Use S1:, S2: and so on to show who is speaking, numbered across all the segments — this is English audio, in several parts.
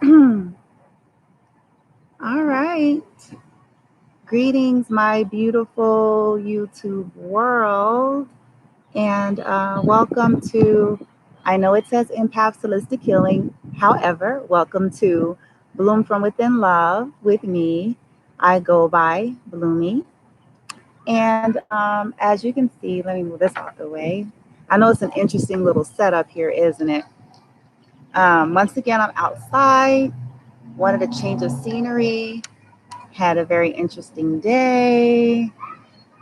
S1: All right. Greetings, my beautiful YouTube world. And welcome to, I know it says Empath Holistic Healing. However, welcome to Bloom from Within Love with me. I go by Bloomy. And as you can see, let me move this out the way. I know it's an interesting little setup here, isn't it? Once again, I'm outside, wanted a change of scenery, had a very interesting day.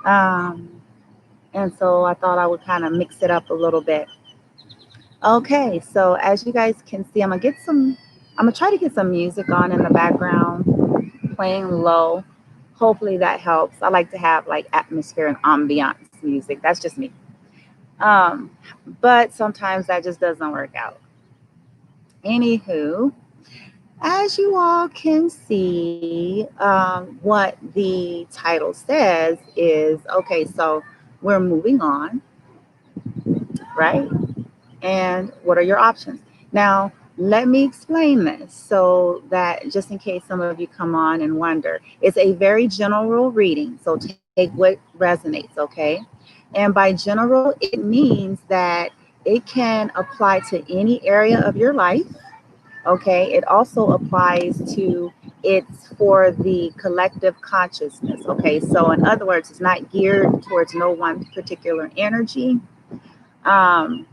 S1: Um, and so I thought I would kind of mix it up a little bit. Okay, so as you guys can see, I'm gonna try to get some music on in the background, playing low. Hopefully that helps. I like to have like atmosphere and ambiance music. That's just me. Um, but sometimes that just doesn't work out. Anywho, as you all can see, what the title says is okay, so we're moving on, right? And what are your options? Now, let me explain this so that just in case some of you come on and wonder, it's a very general reading. So take what resonates, okay? And by general, it means that it can apply to any area of your life. Okay, it also applies to it's for the collective consciousness. Okay, so in other words, it's not geared towards no one particular energy. Um,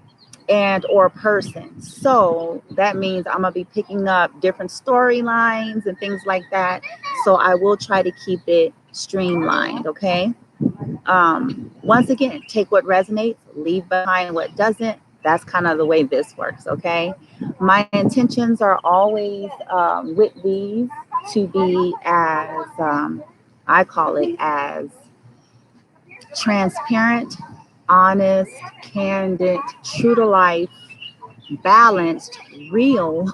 S1: and or person. So that means I'm gonna be picking up different storylines and things like that. So I will try to keep it streamlined, okay? Once again, take what resonates, leave behind what doesn't. That's kind of the way this works, okay? My intentions are always with these to be as, I call it as transparent, honest, candid, true to life, balanced, real,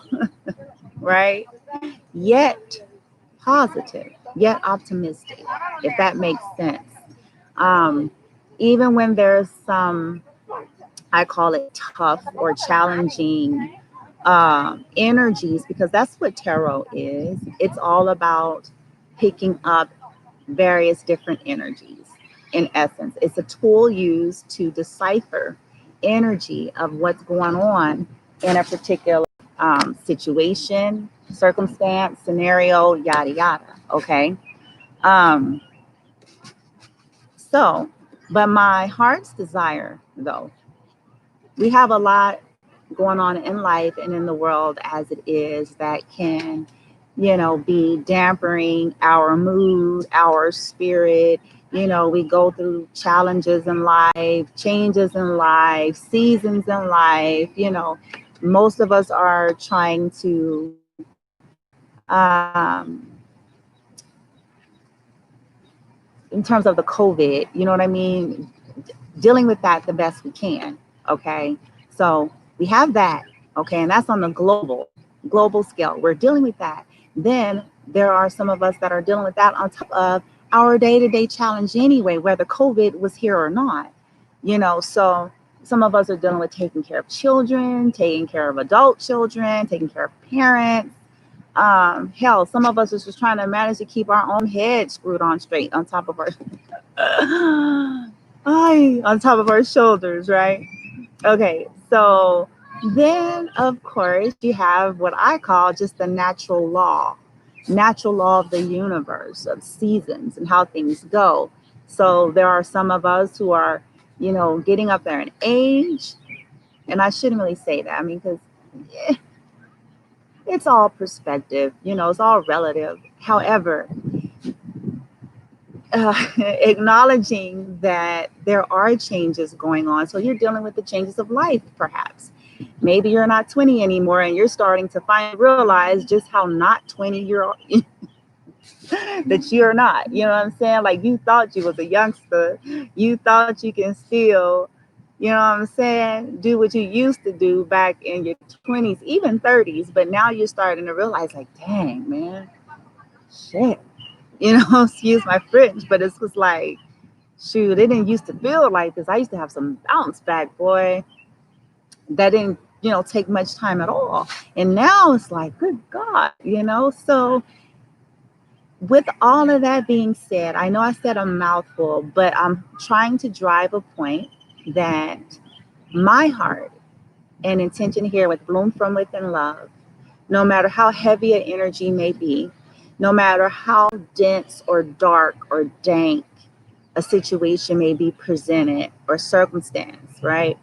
S1: right? Yet positive, yet optimistic, if that makes sense. Um, Even when there's some, I call it tough or challenging energies, because that's what tarot is. It's all about picking up various different energies. In essence, it's a tool used to decipher energy of what's going on in a particular situation, circumstance, scenario, yada yada. Okay. Um, so, but my heart's desire, though, we have a lot going on in life and in the world as it is that can, be dampering our mood, our spirit. We go through challenges in life, changes in life, seasons in life. Most of us are trying to in terms of the COVID, you know what I mean? Dealing with that the best we can. Okay. So we have that. Okay. And that's on the global scale. We're dealing with that. Then there are some of us that are dealing with that on top of our day-to-day challenge anyway, whether COVID was here or not. So some of us are dealing with taking care of children, taking care of adult children, taking care of parents. Hell, some of us is just trying to manage to keep our own head screwed on straight on top of our on top of our shoulders, right? Okay, so then of course you have what I call just the natural law of the universe, of seasons and how things go. So there are some of us who are, getting up there in age, and I shouldn't really say that. I mean, because it's all perspective, it's all relative. However, acknowledging that there are changes going on. So you're dealing with the changes of life, perhaps. Maybe you're not 20 anymore and you're starting to finally realize just how not 20 you're that you're not. You know what I'm saying? Like you thought you was a youngster. You thought you can still, you know what I'm saying, do what you used to do back in your 20s, even 30s. But now you're starting to realize, like, dang, man, shit. Excuse my French, but it's just like, shoot, it didn't used to feel like this. I used to have some bounce back, boy. That didn't, take much time at all. And now it's like, good God, So with all of that being said, I know I said a mouthful, but I'm trying to drive a point that my heart and intention here with Bloom from Within Love, no matter how heavy an energy may be, no matter how dense or dark or dank a situation may be presented or circumstance, right,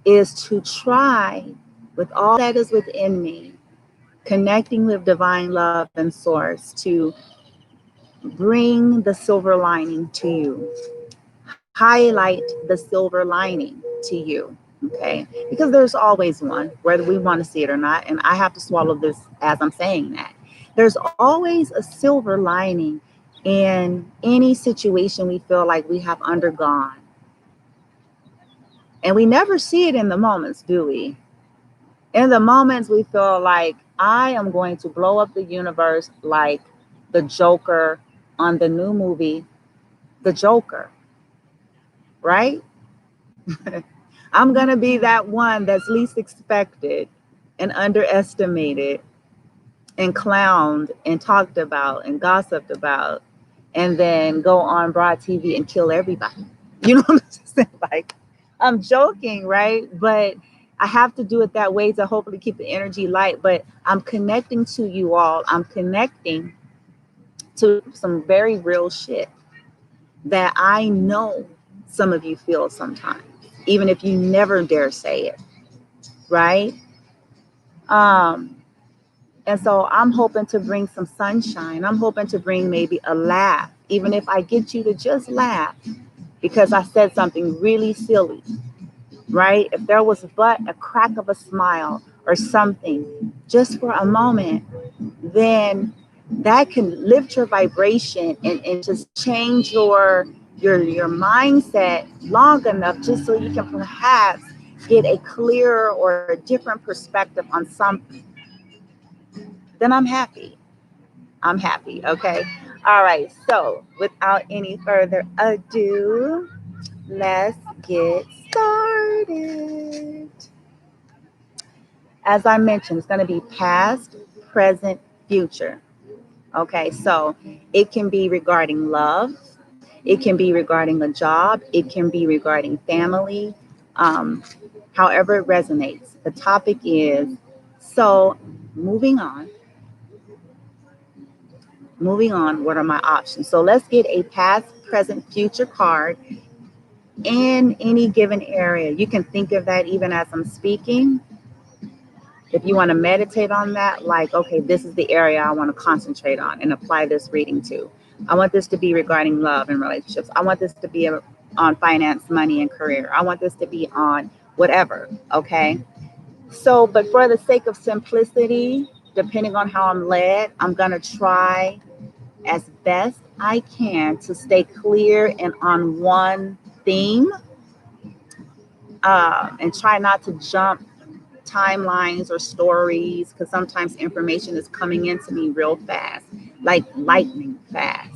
S1: is to try with all that is within me, connecting with divine love and source to bring the silver lining to you, highlight the silver lining to you. Okay, because there's always one, whether we want to see it or not. And I have to swallow this as I'm saying that. There's always a silver lining in any situation we feel like we have undergone. And we never see it in the moments, do we? In the moments we feel like I am going to blow up the universe like the Joker on the new movie, The Joker, right? I'm going to be that one that's least expected and underestimated and clowned and talked about and gossiped about, and then go on broad TV and kill everybody. You know what I'm saying? Like, I'm joking, right? But I have to do it that way to hopefully keep the energy light. But I'm connecting to you all. I'm connecting to some very real shit that I know some of you feel sometimes, even if you never dare say it, right? And so I'm hoping to bring some sunshine. I'm hoping to bring maybe a laugh, even if I get you to just laugh because I said something really silly, right? If there was but a crack of a smile or something, just for a moment, then that can lift your vibration and just change your mindset long enough just so you can perhaps get a clearer or a different perspective on something. Then I'm happy. I'm happy. Okay. All right. So without any further ado, let's get started. As I mentioned, it's going to be past, present, future. Okay. So it can be regarding love. It can be regarding a job. It can be regarding family. Um, However it resonates. The topic is, so moving on. Moving on, what are my options? So let's get a past, present, future card in any given area. You can think of that even as I'm speaking. If you want to meditate on that, like, okay, this is the area I want to concentrate on and apply this reading to. I want this to be regarding love and relationships. I want this to be on finance, money, and career. I want this to be on whatever, okay? So, but for the sake of simplicity, depending on how I'm led, I'm going to try as best I can to stay clear and on one theme, and try not to jump timelines or stories, because sometimes information is coming into me real fast, like lightning fast.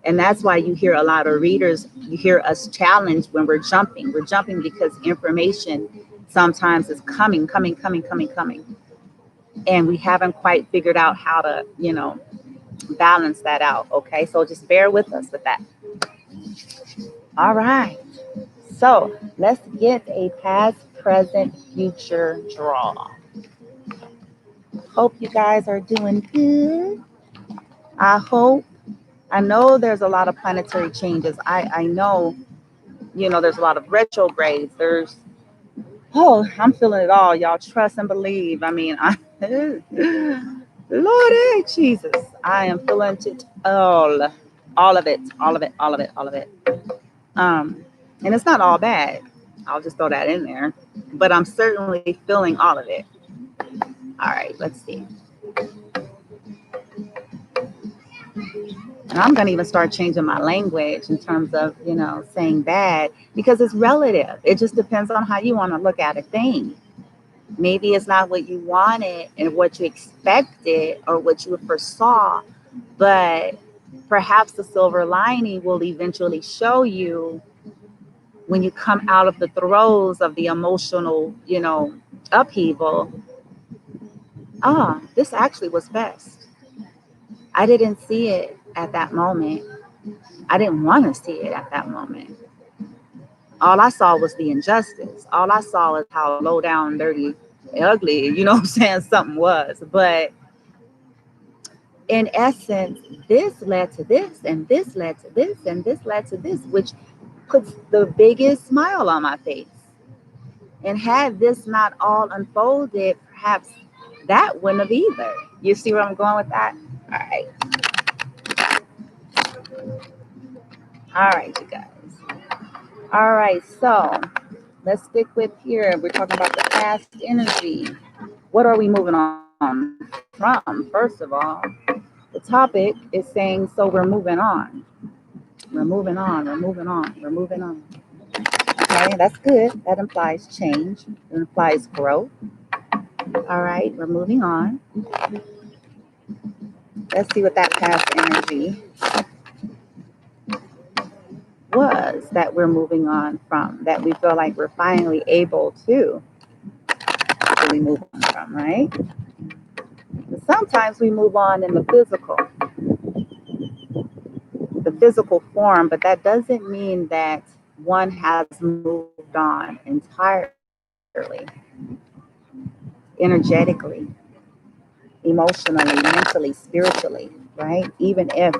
S1: And that's why you hear a lot of readers, you hear us challenge when we're jumping. We're jumping because information sometimes is coming. And we haven't quite figured out how to, balance that out. Okay. So just bear with us with that. All right. So let's get a past, present, future draw. Hope you guys are doing good. I know there's a lot of planetary changes. I know, there's a lot of retrogrades. I'm feeling it all, y'all. Trust and believe. I mean, Lord Jesus, I am feeling it all of it, all of it, all of it, all of it. And it's not all bad. I'll just throw that in there. But I'm certainly feeling all of it. All right, let's see. And I'm going to even start changing my language in terms of, saying bad, because it's relative. It just depends on how you want to look at a thing. Maybe it's not what you wanted and what you expected or what you foresaw, but perhaps the silver lining will eventually show you when you come out of the throes of the emotional, upheaval, this actually was best. I didn't see it at that moment. I didn't want to see it at that moment. All I saw was the injustice. All I saw is how low down, dirty, ugly, you know what I'm saying, something was. But in essence, this led to this, and this led to this, and this led to this, which puts the biggest smile on my face. And had this not all unfolded, perhaps that wouldn't have either. You see where I'm going with that? All right. All right, you guys. All right, so let's stick with here. We're talking about the past energy. What are we moving on from? First of all, the topic is saying, so we're moving on. We're moving on, we're moving on, we're moving on. Okay, that's good. That implies change, it implies growth. All right, we're moving on. Let's see what that past energy was that we're moving on from, that we feel like we're finally able to really move on from, right? Sometimes we move on in the physical form, but that doesn't mean that one has moved on entirely, energetically, emotionally, mentally, spiritually, right? Even if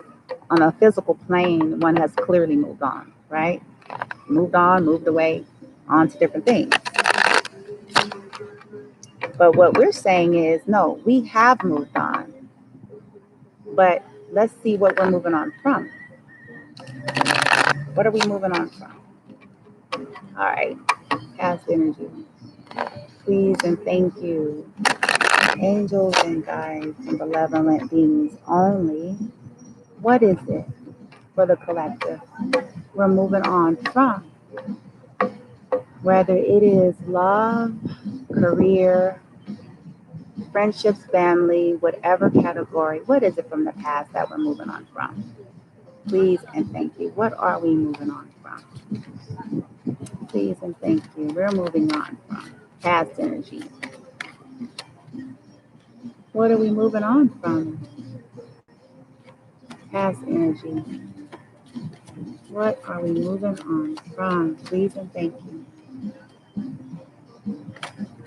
S1: on a physical plane, one has clearly moved on, right? Moved on, moved away, on to different things. But what we're saying is, no, we have moved on. But let's see what we're moving on from. What are we moving on from? All right, past energy. Please and thank you, angels and guides and benevolent beings only. What is it for the collective we're moving on from? Whether it is love, career, friendships, family, whatever category, what is it from the past that we're moving on from? Please and thank you. What are we moving on from? Please and thank you. We're moving on from past energy. What are we moving on from? Past energy. What are we moving on from? Please and thank you.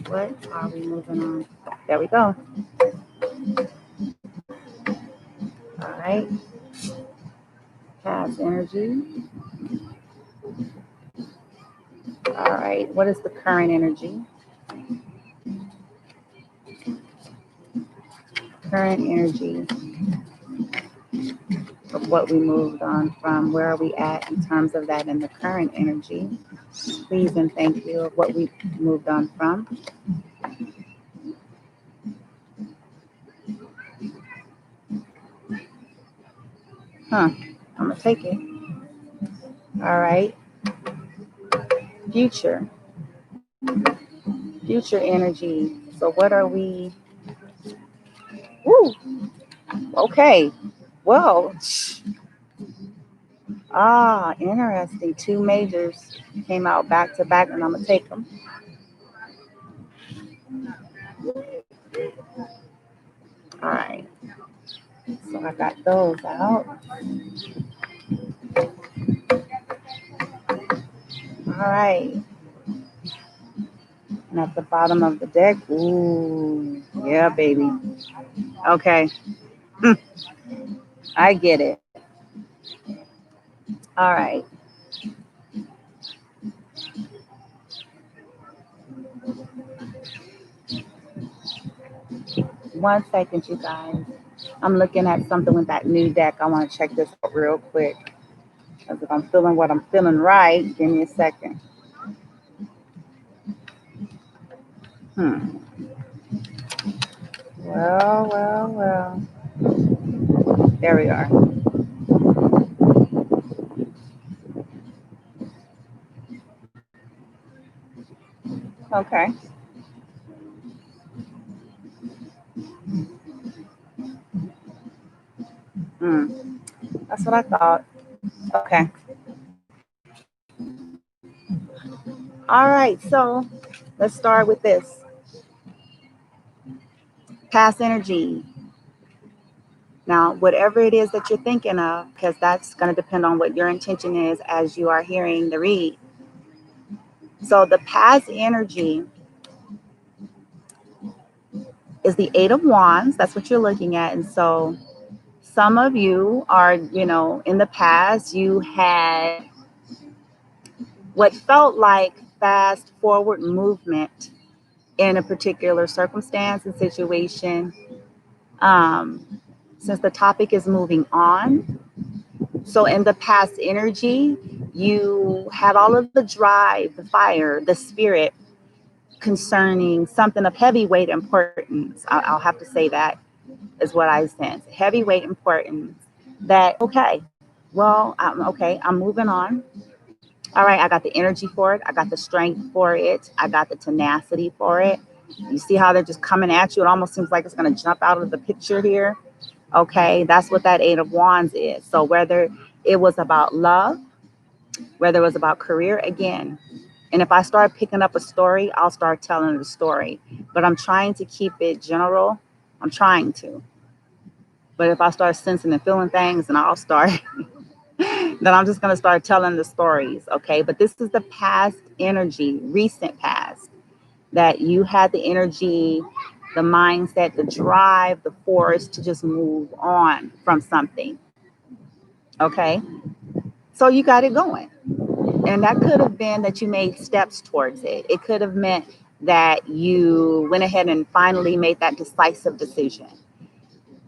S1: What are we moving on? There we go. All right. Past energy. All right. What is the current energy? Current energy of what we moved on from. Where are we at in terms of that in the current energy? Please and thank you of what we moved on from. I'm gonna take it. All right. Future. Future energy. So what are we? Woo. Okay. Well. Interesting. Two majors came out back to back, and I'm gonna take them. All right. So I got those out. All right. And at the bottom of the deck, ooh, yeah, baby. Okay. I get it. All right. One second, you guys. I'm looking at something with that new deck. I want to check this out real quick. Because if I'm feeling what I'm feeling right, give me a second. Well. There we are. Okay. That's what I thought. Okay. All right. So let's start with this. Past energy. Now, whatever it is that you're thinking of, because that's going to depend on what your intention is as you are hearing the read. So the past energy is the Eight of Wands. That's what you're looking at. And so some of you are, in the past, you had what felt like fast forward movement in a particular circumstance and situation. Since the topic is moving on, so in the past energy, you had all of the drive, the fire, the spirit concerning something of heavyweight importance. I'll have to say that is what I sense. Heavyweight importance. That, okay, well, I'm moving on. All right, I got the energy for it. I got the strength for it. I got the tenacity for it. You see how they're just coming at you? It almost seems like it's going to jump out of the picture here. Okay, that's what that Eight of Wands is. So whether it was about love, whether it was about career, again, and if I start picking up a story, I'll start telling the story. But I'm trying to keep it general. I'm trying to. But if I start sensing and feeling things, then I'll start, then I'm just going to start telling the stories. Okay. But this is the past energy, recent past, that you had the energy, the mindset, the drive, the force to just move on from something. Okay. So you got it going. And that could have been that you made steps towards it. It could have meant that you went ahead and finally made that decisive decision.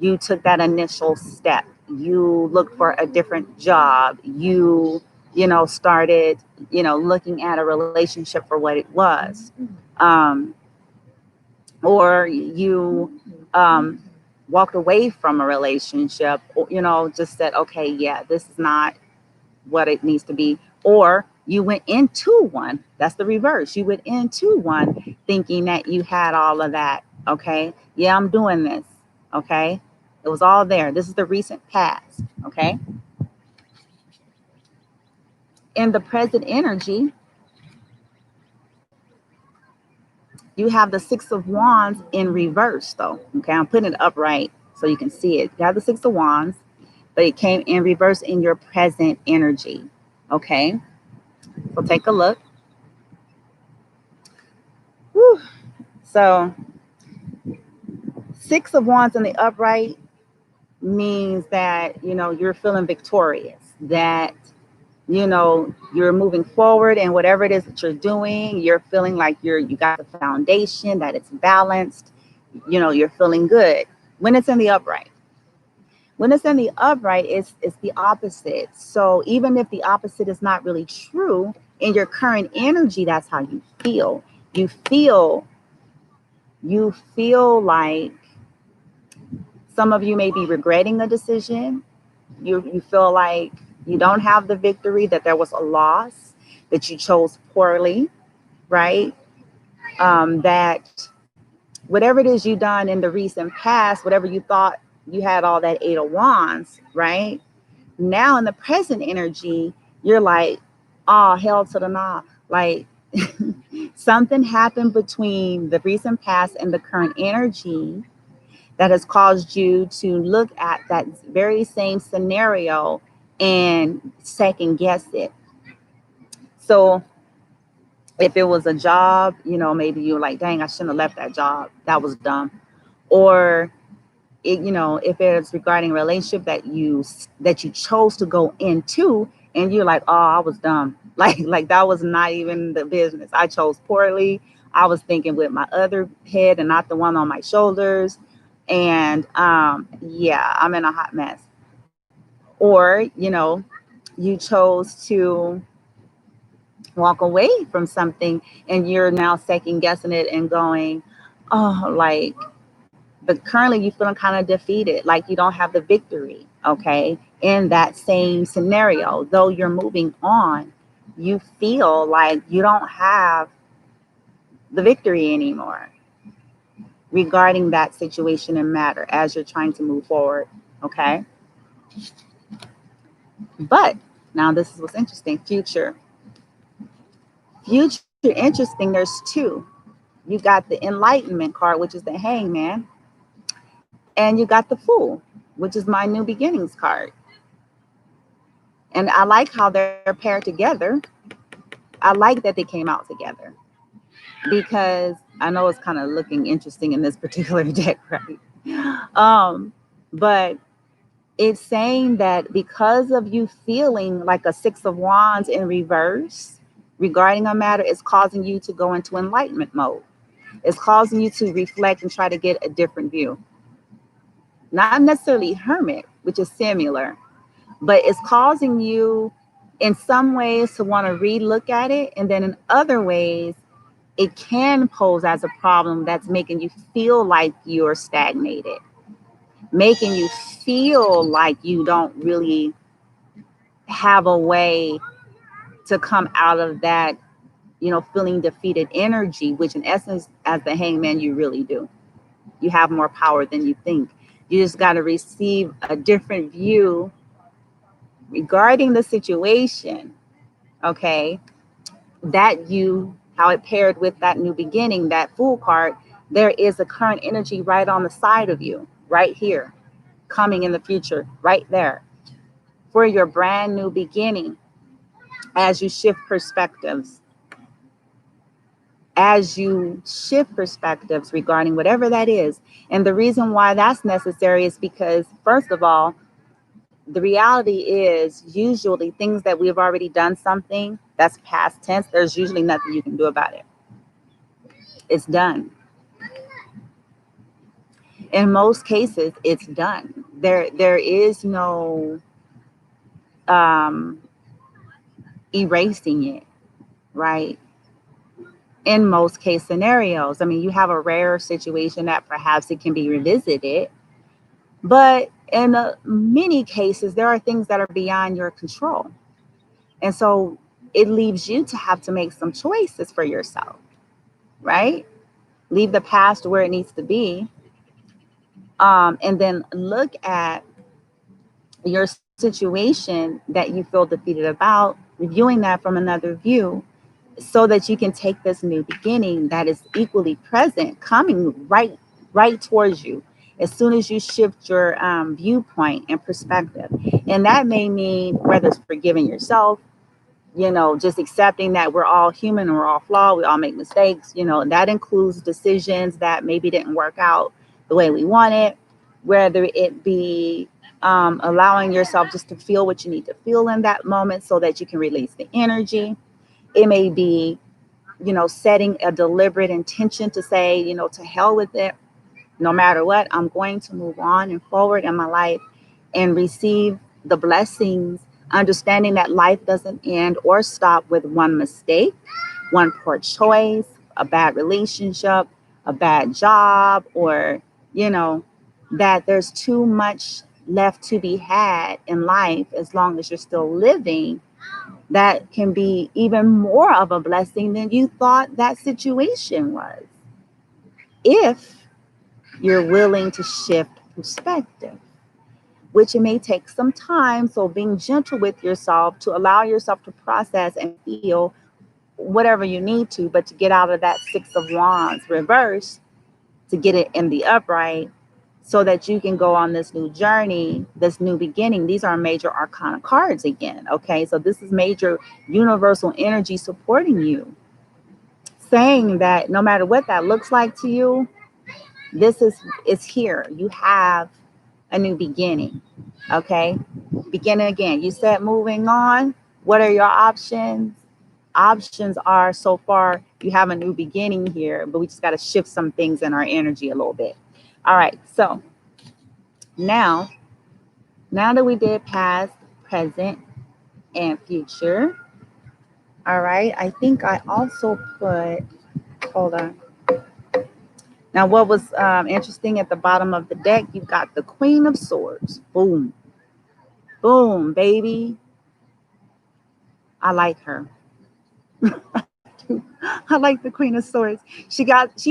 S1: You took that initial step. You looked for a different job. Started, looking at a relationship for what it was. Um, or you walked away from a relationship, just said, okay, yeah, this is not what it needs to be. Or you went into one. That's the reverse. You went into one thinking that you had all of that. Okay. Yeah, I'm doing this. Okay. It was all there. This is the recent past. Okay. In the present energy, you have the Six of Wands in reverse, though. Okay. I'm putting it upright so you can see it. You have the Six of Wands, but it came in reverse in your present energy. Okay. So take a look. Whew. So Six of Wands in the upright means that, you're feeling victorious, that, you're moving forward and whatever it is that you're doing, you're feeling like you got the foundation, that it's balanced, you're feeling good when it's in the upright. When it's in the upright, it's the opposite. So even if the opposite is not really true, in your current energy, that's how you feel. You feel like some of you may be regretting a decision. You feel like you don't have the victory, that there was a loss, that you chose poorly, right? That whatever it is you done in the recent past, whatever you thought you had all that Eight of Wands, right? Now in the present energy, you're like, oh, hell to the nah. Like something happened between the recent past and the current energy that has caused you to look at that very same scenario and second guess it. So if it was a job, maybe you're like, dang, I shouldn't have left that job. That was dumb. Or if it's regarding a relationship that you chose to go into and you're like, oh, I was dumb. Like that was not even the business. I chose poorly. I was thinking with my other head and not the one on my shoulders. And yeah, I'm in a hot mess. Or, you chose to walk away from something and you're now second guessing it and going, oh, but currently you feeling kind of defeated, like you don't have the victory, okay, in that same scenario. Though you're moving on, you feel like you don't have the victory anymore regarding that situation and matter as you're trying to move forward, okay? But now this is what's interesting. Future interesting. There's two. You got the Enlightenment card, which is the Hangman, And you got the Fool, which is my new beginnings card. And I like how they're paired together. I like that they came out together because I know it's kind of looking interesting in this particular deck, right? But it's saying that because of you feeling like a Six of Wands in reverse regarding a matter, it's causing you to go into enlightenment mode. It's causing you to reflect and try to get a different view. Not necessarily hermit, which is similar, but it's causing you in some ways to want to relook at it. And then in other ways, it can pose as a problem that's making you feel like you're stagnated, making you feel like you don't really have a way to come out of that, feeling defeated energy, which in essence, as the hangman, you really do. You have more power than you think. You just got to receive a different view regarding the situation, okay? How it paired with that new beginning, that Fool card, there is a current energy right on the side of you, right here, coming in the future, right there, for your brand new beginning as you shift perspectives. As you shift perspectives regarding whatever that is. And the reason why that's necessary is because, first of all, the reality is usually things that we've already done something that's past tense, there's usually nothing you can do about it. It's done. In most cases, it's done. There is no erasing it, right? In most case scenarios. I mean, you have a rare situation that perhaps it can be revisited, but in many cases, there are things that are beyond your control. And so it leaves you to have to make some choices for yourself, right? Leave the past where it needs to be. And then look at your situation that you feel defeated about, reviewing that from another view, so that you can take this new beginning that is equally present, coming right towards you as soon as you shift your viewpoint and perspective. And that may mean whether it's forgiving yourself, just accepting that we're all human and we're all flawed, we all make mistakes, and that includes decisions that maybe didn't work out the way we wanted, whether it be allowing yourself just to feel what you need to feel in that moment so that you can release the energy. It may be, setting a deliberate intention to say, to hell with it. No matter what, I'm going to move on and forward in my life and receive the blessings, understanding that life doesn't end or stop with one mistake, one poor choice, a bad relationship, a bad job, or, that there's too much left to be had in life as long as you're still living. That can be even more of a blessing than you thought that situation was, if you're willing to shift perspective, which it may take some time. So being gentle with yourself to allow yourself to process and feel whatever you need to, but to get out of that Six of Wands reverse, to get it in the upright, so that you can go on this new journey, this new beginning. These are major arcana cards again. Okay, so this is major universal energy supporting you, saying that no matter what that looks like to you, it's here. You have a new beginning. Okay, beginning again. You said moving on. What are your options? Options are, so far you have a new beginning here, but we just got to shift some things in our energy a little bit. All right, so now that we did past, present, and future, all right, I think I also put, hold on. Now, what was interesting at the bottom of the deck, you've got the Queen of Swords. Boom. Boom, baby. I like her. I like the Queen of Swords. She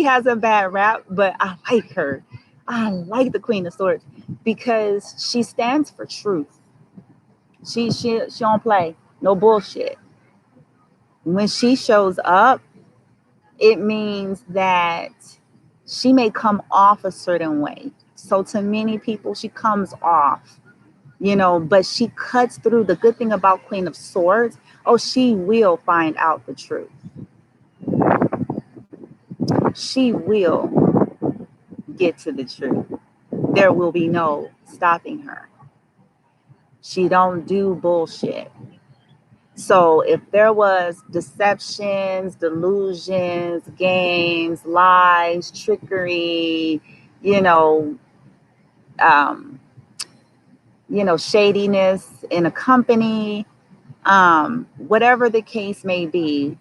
S1: has a bad rap, but I like her. I like the Queen of Swords because she stands for truth. She don't play no bullshit. When she shows up, it means that she may come off a certain way So to many people, she comes off, but she cuts through. The good thing about Queen of Swords, oh, she will find out the truth. She will get to the truth. There will be no stopping her. She don't do bullshit. So if there was deceptions, delusions, games, lies, trickery, you know, um, shadiness in a company, whatever the case may be,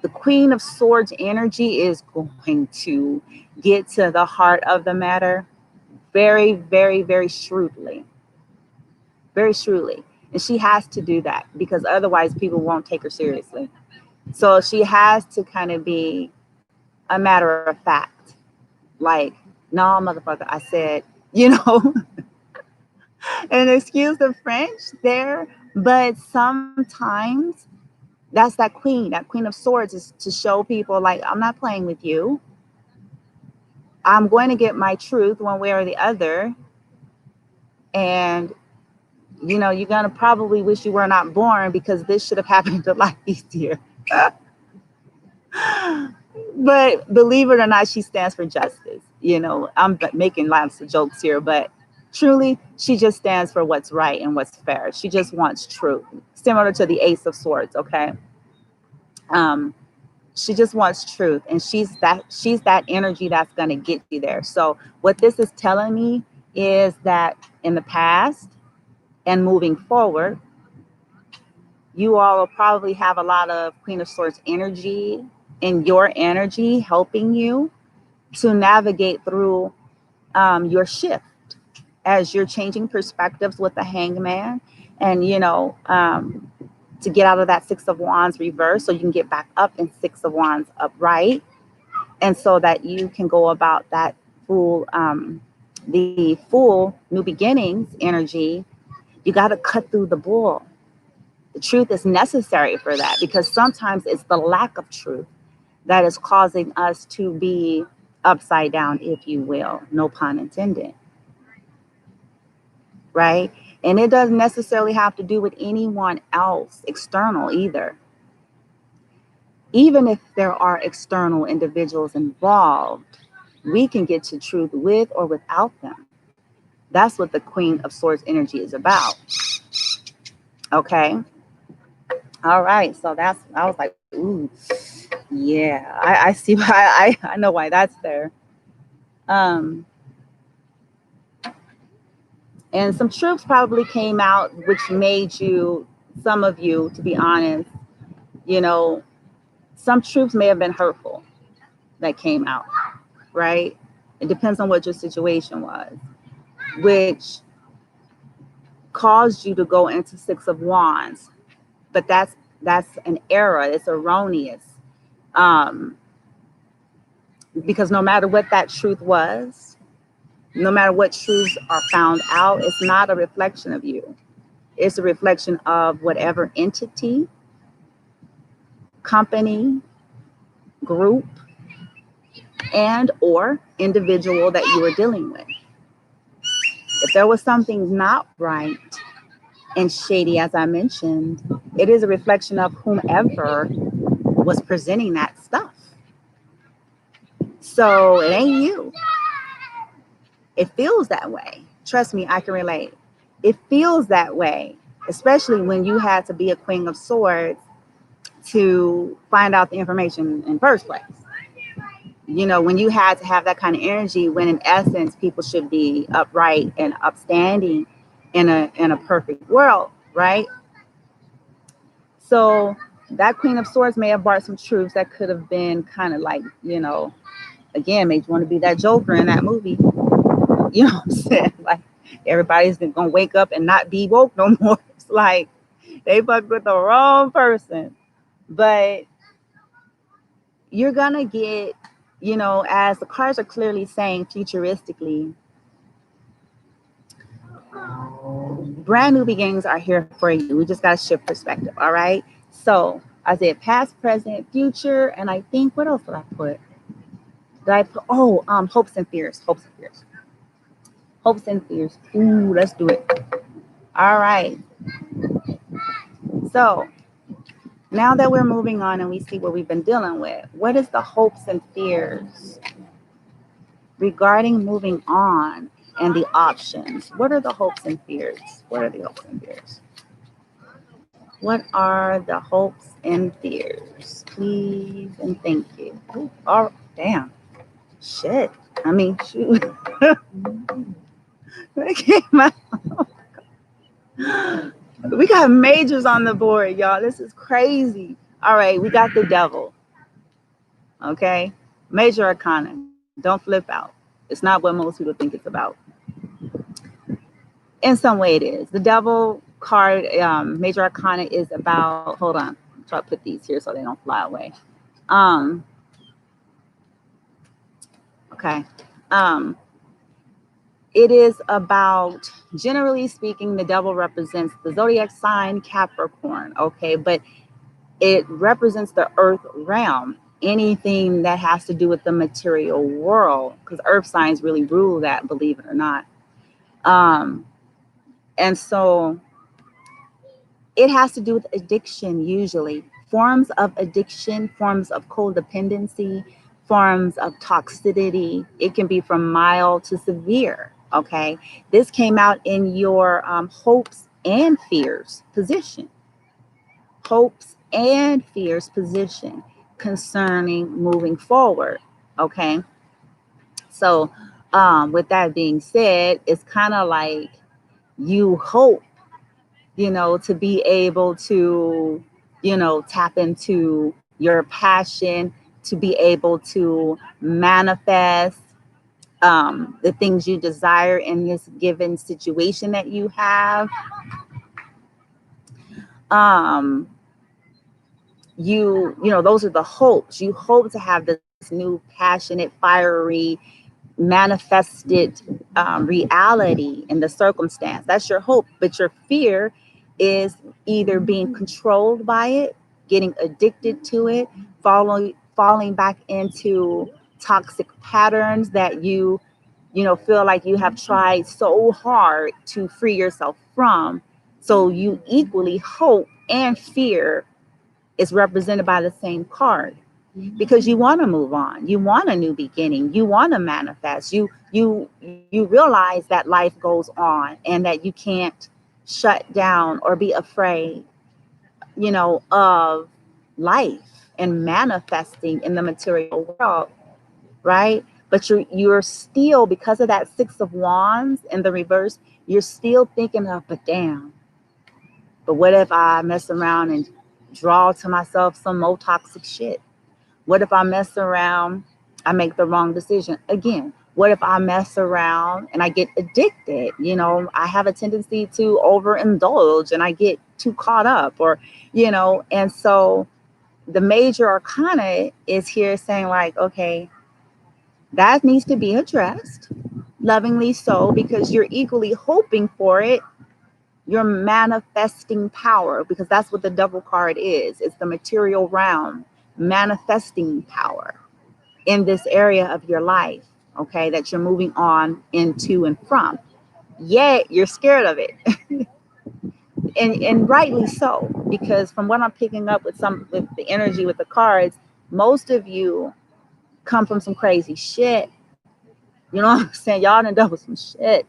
S1: the Queen of Swords energy is going to get to the heart of the matter very, very, very shrewdly. Very shrewdly. And she has to do that because otherwise people won't take her seriously. So she has to kind of be a matter of fact. Like, no, motherfucker, I said, and excuse the French there, but sometimes that's that Queen of Swords is to show people, like, I'm not playing with you. I'm going to get my truth one way or the other. And, you're going to probably wish you were not born because this should have happened a lot easier. But believe it or not, she stands for justice. I'm making lots of jokes here, but truly, she just stands for what's right and what's fair. She just wants truth, similar to the Ace of Swords. Okay. She just wants truth, and she's that energy that's going to get you there. So what this is telling me is that in the past and moving forward, you all will probably have a lot of Queen of Swords energy in your energy helping you to navigate through your shift as you're changing perspectives with the Hangman, and to get out of that Six of Wands reverse so you can get back up in Six of Wands upright, and so that you can go about that the full new beginnings energy. You got to cut through the bull. The truth is necessary for that, because sometimes it's the lack of truth that is causing us to be upside down, if you will, no pun intended. Right? And it doesn't necessarily have to do with anyone else external either. Even if there are external individuals involved, we can get to truth with or without them. That's what the Queen of Swords energy is about. Okay. All right. So I was like, ooh, yeah, I see why, I know why that's there. And some truths probably came out, which made some of you, to be honest, some truths may have been hurtful that came out, right? It depends on what your situation was, which caused you to go into Six of Wands. But that's an error. It's erroneous. Because no matter what that truth was, no matter what truths are found out, it's not a reflection of you. It's a reflection of whatever entity, company, group, and or individual that you were dealing with. If there was something not right and shady, as I mentioned, it is a reflection of whomever was presenting that stuff. So it ain't you. It feels that way. Trust me, I can relate. It feels that way, especially when you had to be a Queen of Swords to find out the information in the first place. When you had to have that kind of energy, when in essence people should be upright and upstanding in a perfect world, right? So that Queen of Swords may have brought some truths that could have been kind of like, again, made you want to be that Joker in that movie. You know what I'm saying? Like, everybody's gonna wake up and not be woke no more. It's like they fucked with the wrong person. But you're gonna get, as the cards are clearly saying futuristically, brand new beginnings are here for you. We just gotta shift perspective. All right. So I said past, present, future, and I think what else did I put? Hopes and fears. Hopes and fears. Hopes and fears. Ooh, let's do it. All right. So now that we're moving on and we see what we've been dealing with, what is the hopes and fears regarding moving on and the options? What are the hopes and fears? What are the hopes and fears? What are the hopes and fears? Please and thank you. Ooh, oh, damn. Shit. I mean, shoot. Okay, we got majors on the board, y'all. This is crazy. All right, we got the devil. Okay, major arcana. Don't flip out. It's not what most people think it's about. In some way, it is. The devil card, major arcana, is about. Hold on. Try to put these here so they don't fly away. Um. Okay. Um. It is about, generally speaking, the devil represents the zodiac sign Capricorn. Okay, but it represents the earth realm, anything that has to do with the material world, because earth signs really rule that, believe it or not. um and so it has to do with addiction, usually forms of addiction, forms of codependency, forms of toxicity. It can be from mild to severe. Okay, this came out in your hopes and fears position. Hopes and fears position concerning moving forward. Okay. So, with that being said, it's kind of like you hope, to be able to, tap into your passion, to be able to manifest the things you desire in this given situation that you have. Um, those are the hopes. You hope to have this new passionate, fiery, manifested reality in the circumstance. That's your hope. But your fear is either being controlled by it, getting addicted to it, falling back into toxic patterns that you feel like you have tried so hard to free yourself from. So you equally hope and fear is represented by the same card, because you want to move on, you want a new beginning, you want to manifest, you realize that life goes on and that you can't shut down or be afraid, of life and manifesting in the material world, right? But you're still, because of that Six of Wands in the reverse, you're still thinking of, but damn, but what if I mess around and draw to myself some more toxic shit? What if I mess around, I make the wrong decision? Again, what if I mess around and I get addicted? I have a tendency to overindulge and I get too caught up, and so the major arcana is here saying, like, okay, that needs to be addressed lovingly, so because you're equally hoping for it. You're manifesting power, because that's what the double card is. It's the material realm manifesting power in this area of your life, okay, that you're moving on into and from. Yet you're scared of it. And rightly so, because from what I'm picking up with the energy with the cards, most of you come from some crazy shit. You know what I'm saying? Y'all done dealt with some shit.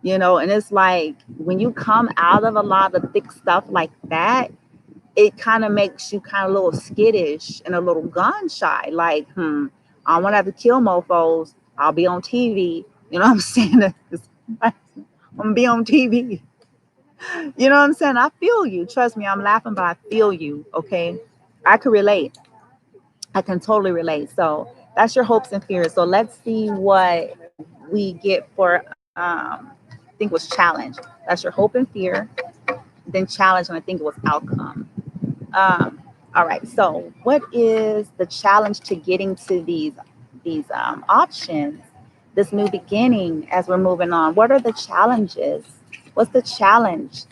S1: And it's like when you come out of a lot of thick stuff like that, it kind of makes you kind of a little skittish and a little gun shy. Like, I don't want to have to kill mofos. I'll be on TV. You know what I'm saying? I'm going to be on TV. You know what I'm saying? I feel you. Trust me, I'm laughing, but I feel you. Okay. I can relate. I can totally relate. So that's your hopes and fears. So let's see what we get for, I think it was challenge. That's your hope and fear. Then challenge, and I think it was outcome. All right. So, what is the challenge to getting to these options? This new beginning as we're moving on. What are the challenges? What's the challenge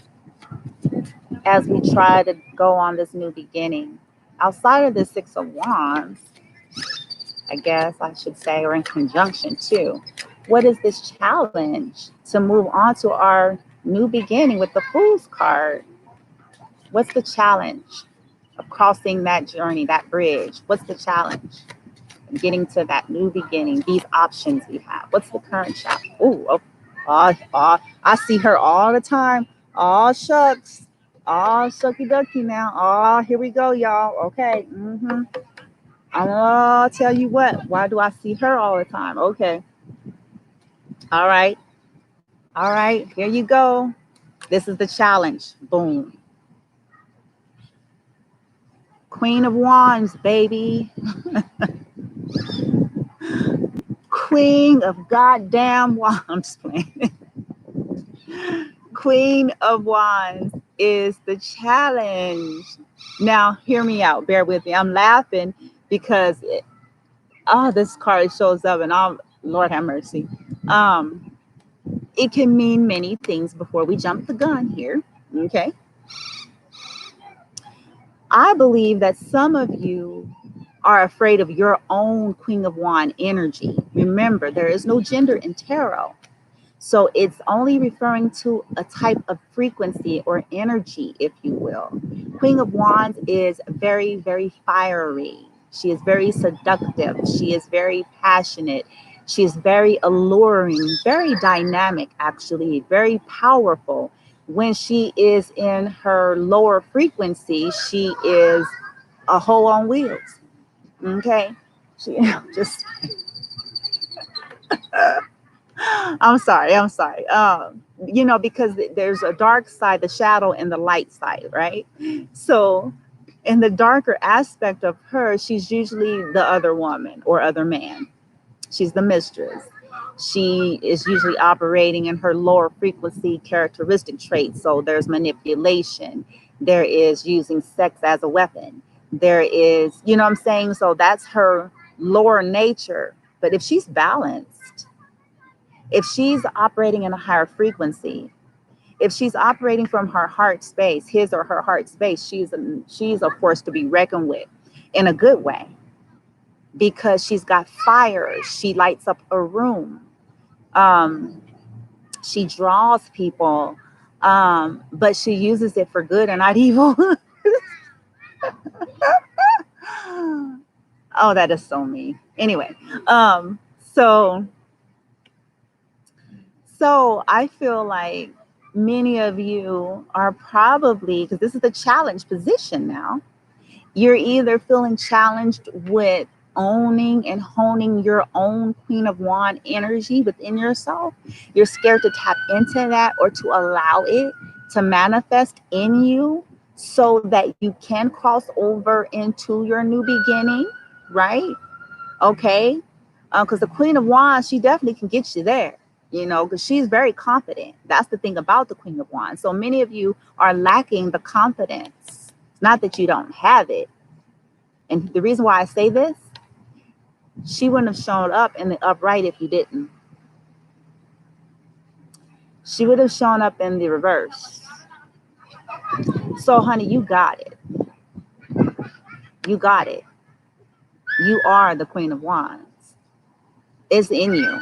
S1: as we try to go on this new beginning? Outside of the Six of Wands, I guess I should say, or in conjunction too. What is this challenge to move on to our new beginning with the Fool's card? What's the challenge of crossing that journey, that bridge? What's the challenge? Getting to that new beginning, these options we have. What's the current challenge? I see her all the time. Oh, shucks. Oh, shucky ducky now. Oh, here we go, y'all. Okay. I'm gonna tell you what. Why do I see her all the time? Okay. All right. All right. Here you go. This is the challenge. Boom. Queen of Wands, baby. Queen of goddamn Wands. I'm just playing. Queen of Wands is the challenge. Now, hear me out. Bear with me. I'm laughing because this card shows up, and Lord have mercy. It can mean many things before we jump the gun here. Okay. I believe that some of you are afraid of your own Queen of Wands energy. Remember, there is no gender in tarot. So it's only referring to a type of frequency or energy, if you will. Queen of Wands is very, very fiery. She is very seductive. She is very passionate. She is very alluring, very dynamic, actually, very powerful. When she is in her lower frequency, she is a hoe on wheels. Okay? She just I'm sorry. Because there's a dark side, the shadow, and the light side, right? So, in the darker aspect of her, she's usually the other woman or other man. She's the mistress. She is usually operating in her lower frequency characteristic traits. So, there's manipulation, there is using sex as a weapon, there is, you know what I'm saying? So, that's her lower nature. But if she's balanced, if she's operating in a higher frequency, if she's operating from her heart space, his or her heart space, she's a force to be reckoned with in a good way, because she's got fire. She lights up a room. She draws people, but she uses it for good and not evil. Oh, that is so me. Anyway, so I feel like many of you are probably, because this is the challenge position now, you're either feeling challenged with owning and honing your own Queen of Wands energy within yourself. You're scared to tap into that or to allow it to manifest in you so that you can cross over into your new beginning, right? Okay. Because the Queen of Wands, she definitely can get you there, because she's very confident. That's the thing about the Queen of Wands. So many of you are lacking the confidence. It's not that you don't have it. And the reason why I say this, she wouldn't have shown up in the upright if you didn't. She would have shown up in the reverse. So, honey, you got it. You got it. You are the Queen of Wands. It's in you.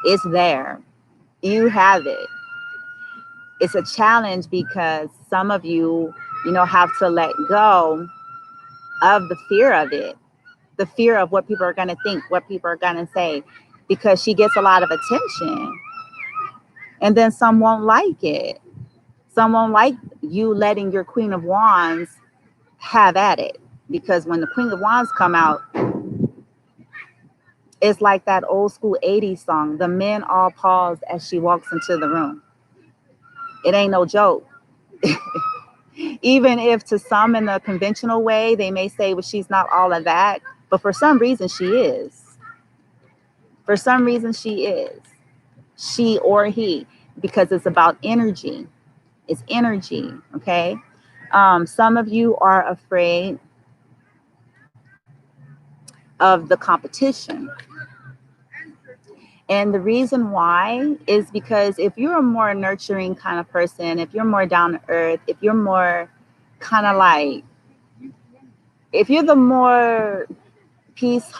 S1: It's there. You have it. It's a challenge because some of you, have to let go of the fear of it, the fear of what people are going to think, what people are going to say, because she gets a lot of attention. And then some won't like it. Some won't like you letting your Queen of Wands have at it. Because when the Queen of Wands come out, it's like that old school 80s song, the men all pause as she walks into the room. It ain't no joke. Even if to some in the conventional way, they may say, well, she's not all of that. But for some reason, she is. For some reason, she is. She or he, because it's about energy. It's energy, okay? Some of you are afraid of the competition. And the reason why is because if you're a more nurturing kind of person, if you're more down to earth, if you're more kind of like, if you're the more peace,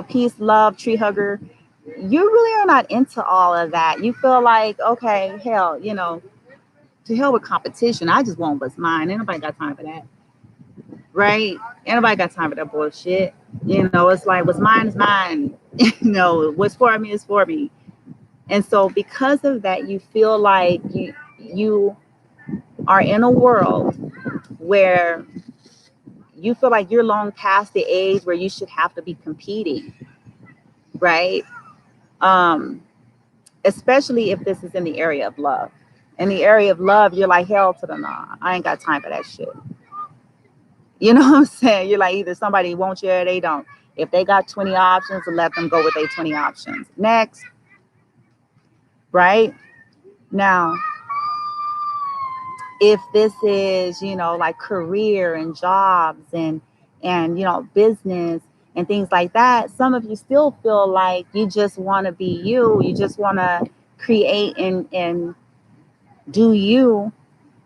S1: peace, love, tree hugger, you really are not into all of that. You feel like, okay, hell, to hell with competition. I just want what's mine. Ain't nobody got time for that, right? Ain't nobody got time for that bullshit. It's like what's mine is mine. What's for me is for me. And so because of that, you feel like you are in a world where you feel like you're long past the age where you should have to be competing, right? Um, Especially if this is in the area of love. In the area of love, you're like, hell to the nah. I ain't got time for that shit. You know what I'm saying? You're like, either somebody wants you or they don't. If they got 20 options, let them go with their 20 options. Next, right? Now, if this is, like career and jobs and business and things like that, some of you still feel like you just want to be you. You just want to create and do you,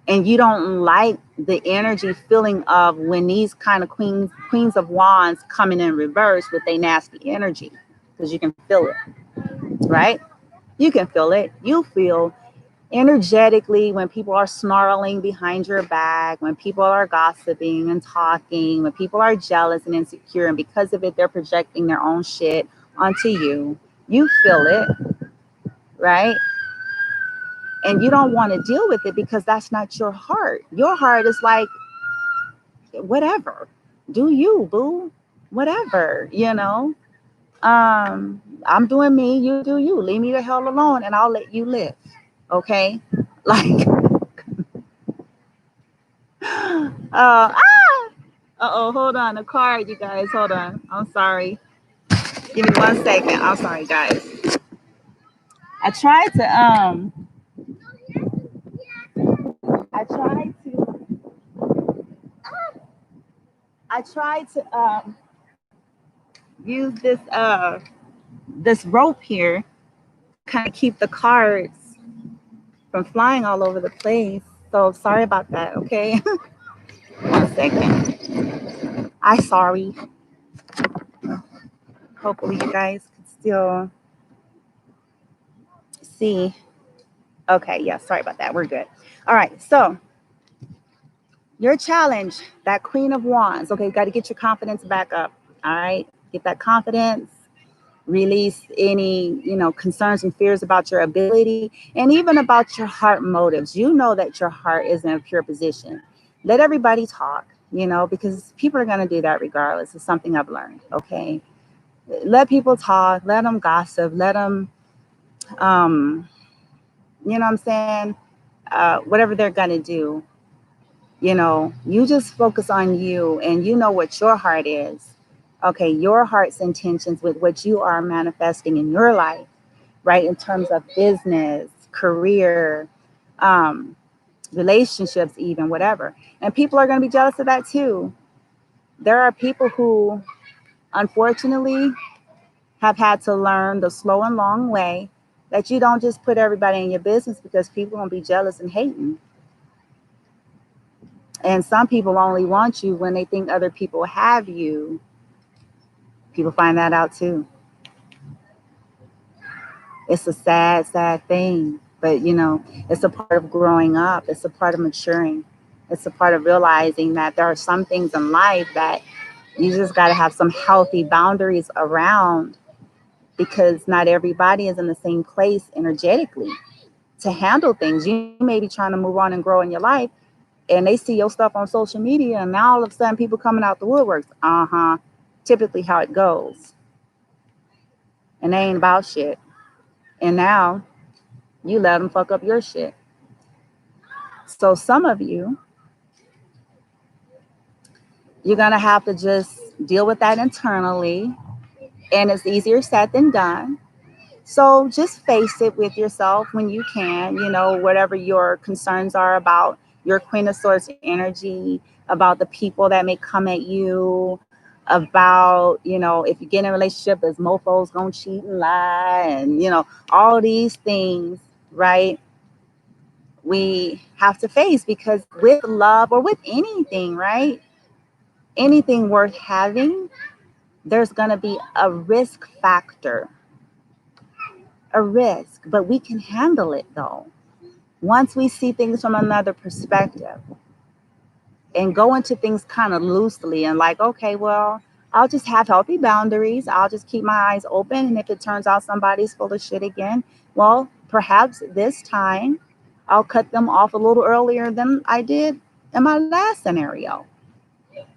S1: and you don't like the energy feeling of when these kind of queens of wands coming in reverse with a nasty energy, because you can feel it, right? You can feel it. You feel energetically when people are snarling behind your back, when people are gossiping and talking, when people are jealous and insecure, and because of it they're projecting their own shit onto you. You feel it, right? And you don't want to deal with it because that's not your heart. Your heart is like, whatever, do you, boo, whatever. I'm doing me, you do you. Leave me the hell alone and I'll let you live. Okay? Like, ah! Uh-oh, hold on. A card, you guys. Hold on. I'm sorry. Give me 1 second. I'm sorry, guys. I tried to I tried to I tried to use this rope here to kind of keep the cards from flying all over the place. So sorry about that, okay? 1 second. I sorry. Hopefully you guys can still see. Okay, yeah, sorry about that. We're good. All right, so your challenge, that Queen of Wands. Okay, you got to get your confidence back up. All right, get that confidence. Release any, concerns and fears about your ability and even about your heart motives. You know that your heart is in a pure position. Let everybody talk, because people are going to do that regardless. It's something I've learned. Okay, let people talk. Let them gossip. Let them, you know what I'm saying? Whatever they're going to do. You just focus on you and you know what your heart is. Okay, your heart's intentions with what you are manifesting in your life, right? In terms of business, career, um, relationships, even whatever. And people are going to be jealous of that too. There are people who, unfortunately, have had to learn the slow and long way that you don't just put everybody in your business because people going to be jealous and hating. And some people only want you when they think other people have you. People find that out too. It's a sad, sad thing. But, it's a part of growing up. It's a part of maturing. It's a part of realizing that there are some things in life that you just got to have some healthy boundaries around, because not everybody is in the same place energetically to handle things. You may be trying to move on and grow in your life, and they see your stuff on social media, and now all of a sudden people coming out the woodworks. Typically how it goes. And they ain't about shit. And now you let them fuck up your shit. So some of you, you're going to have to just deal with that internally. And it's easier said than done. So just face it with yourself when you can, whatever your concerns are about your Queen of Swords energy, about the people that may come at you, about, if you get in a relationship, is mofos gonna cheat and lie, and, all these things, right? We have to face, because with love or with anything, right? Anything worth having, there's going to be a risk factor. a risk, but we can handle it though. Once we see things from another perspective and go into things kind of loosely and like, okay, well, I'll just have healthy boundaries. I'll just keep my eyes open. And if it turns out somebody's full of shit again, well, perhaps this time I'll cut them off a little earlier than I did in my last scenario.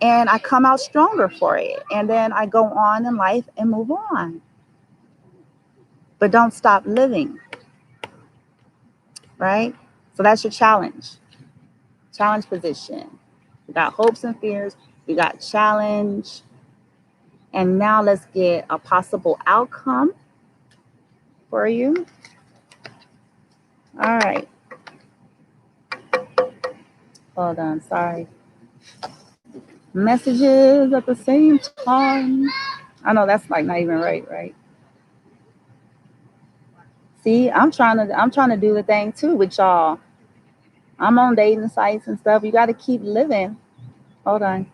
S1: And I come out stronger for it. And then I go on in life and move on. But don't stop living, right? So that's your challenge. Challenge position. We got hopes and fears. We got challenge. And now let's get a possible outcome for you. All right. Hold on. Sorry. Messages at the same time. I know that's like not even right? See, I'm trying to do the thing too with y'all. I'm on dating sites and stuff. You got to keep living. Hold on.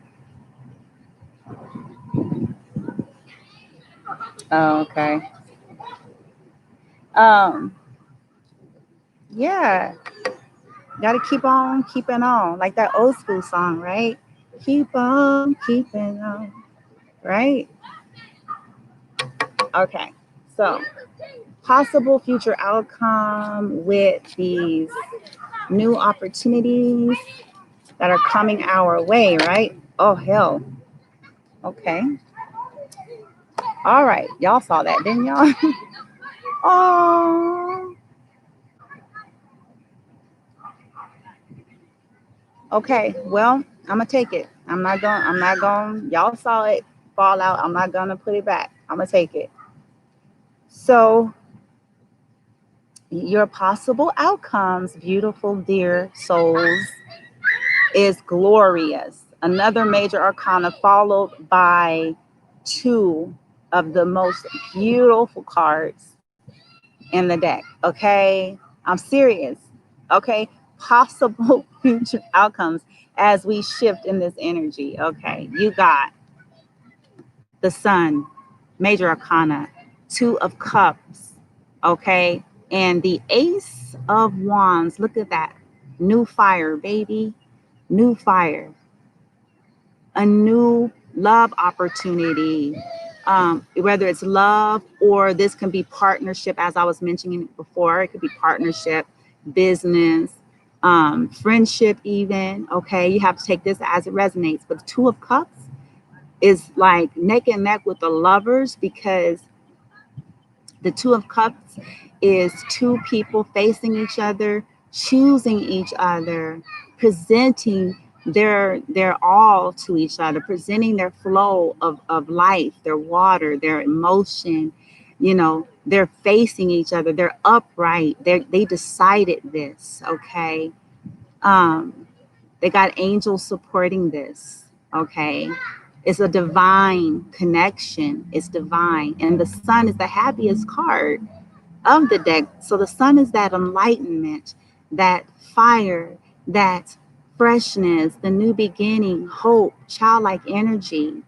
S1: Oh, okay. Um, yeah, got to keep on keeping on, like that old school song, right? Keep on keeping on, right? Okay, so possible future outcome with these new opportunities that are coming our way, right? Oh, hell. Okay. All right. Y'all saw that, didn't y'all? Oh, okay. Well, I'm gonna take it. Y'all saw it fall out. I'm not gonna put it back. I'm gonna take it. So, your possible outcomes, beautiful, dear souls, is glorious. Another major arcana followed by two of the most beautiful cards in the deck. Okay. I'm serious. Okay. Possible future outcomes as we shift in this energy. Okay. You got the Sun, major arcana, Two of Cups. Okay. And the Ace of Wands. Look at that. New fire, baby. New fire. A new love opportunity, whether it's love or this can be partnership, as I was mentioning before. It could be partnership, business, friendship even. Okay, you have to take this as it resonates. But the Two of Cups is like neck and neck with the lovers, because the Two of Cups is two people facing each other, choosing each other, presenting their all to each other, presenting their flow of life, their water, their emotion. They're facing each other. They're upright. They decided this. Okay. Um, they got angels supporting this. Okay. It's a divine connection. It's divine. And the Sun is the happiest card of the deck. So the Sun is that enlightenment, that fire, that freshness, the new beginning, hope, childlike energy.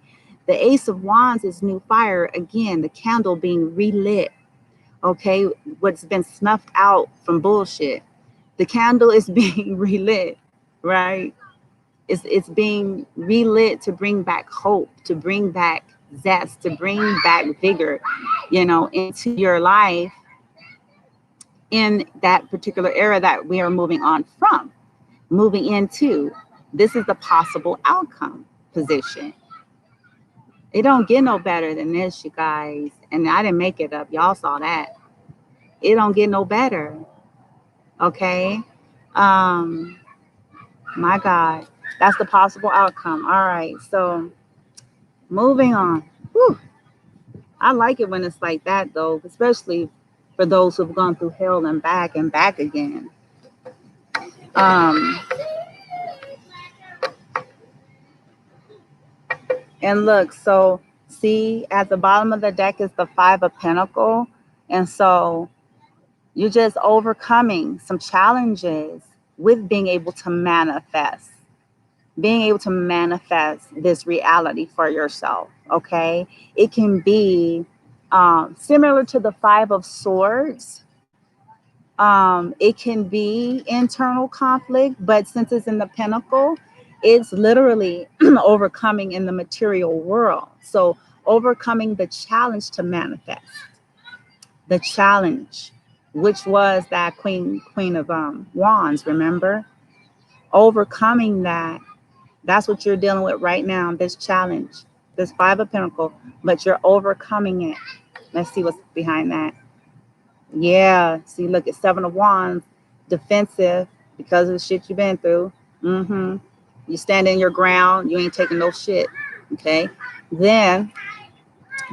S1: The Ace of Wands is new fire. Again, the candle being relit. Okay, what's been snuffed out from bullshit. The candle is being relit, right? It's being relit to bring back hope, to bring back zest, to bring back vigor, into your life in that particular era that we are moving on from, moving into. This is the possible outcome position. It don't get no better than this, you guys. And I didn't make it up. Y'all saw that. It don't get no better. Okay. My God, that's the possible outcome. All right. So moving on. Whew. I like it when it's like that, though, especially for those who've gone through hell and back again. And look, so see, at the bottom of the deck is the Five of Pentacles. And so you're just overcoming some challenges with being able to manifest this reality for yourself. Okay. It can be Similar to the Five of Swords, it can be internal conflict, but since it's in the Pentacle, it's literally overcoming in the material world. So overcoming the challenge to manifest, the challenge, which was that Queen of Wands, remember? Overcoming that, that's what you're dealing with right now, this challenge, this Five of Pentacles, but you're overcoming it. Let's see what's behind that. Yeah, see, look at Seven of Wands, defensive because of the shit you've been through. You stand in your ground, you ain't taking no shit. Okay. Then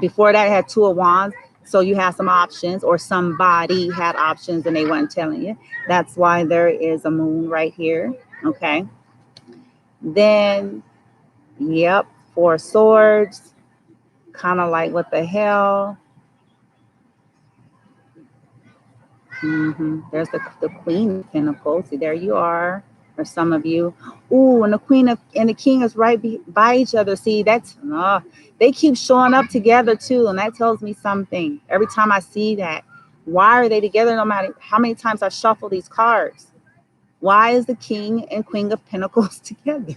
S1: before that, I had Two of Wands. So you had some options, or somebody had options and they weren't telling you. That's why there is a moon right here. Okay. Then, yep, Four of Swords, kind of like what the hell. There's the Queen of Pentacles. See, there you are, or some of you. Ooh, and the Queen of and the King is right by each other. See, that's they keep showing up together too, and that tells me something. Every time I see that, why are they together? No matter how many times I shuffle these cards, why is the King and Queen of Pentacles together?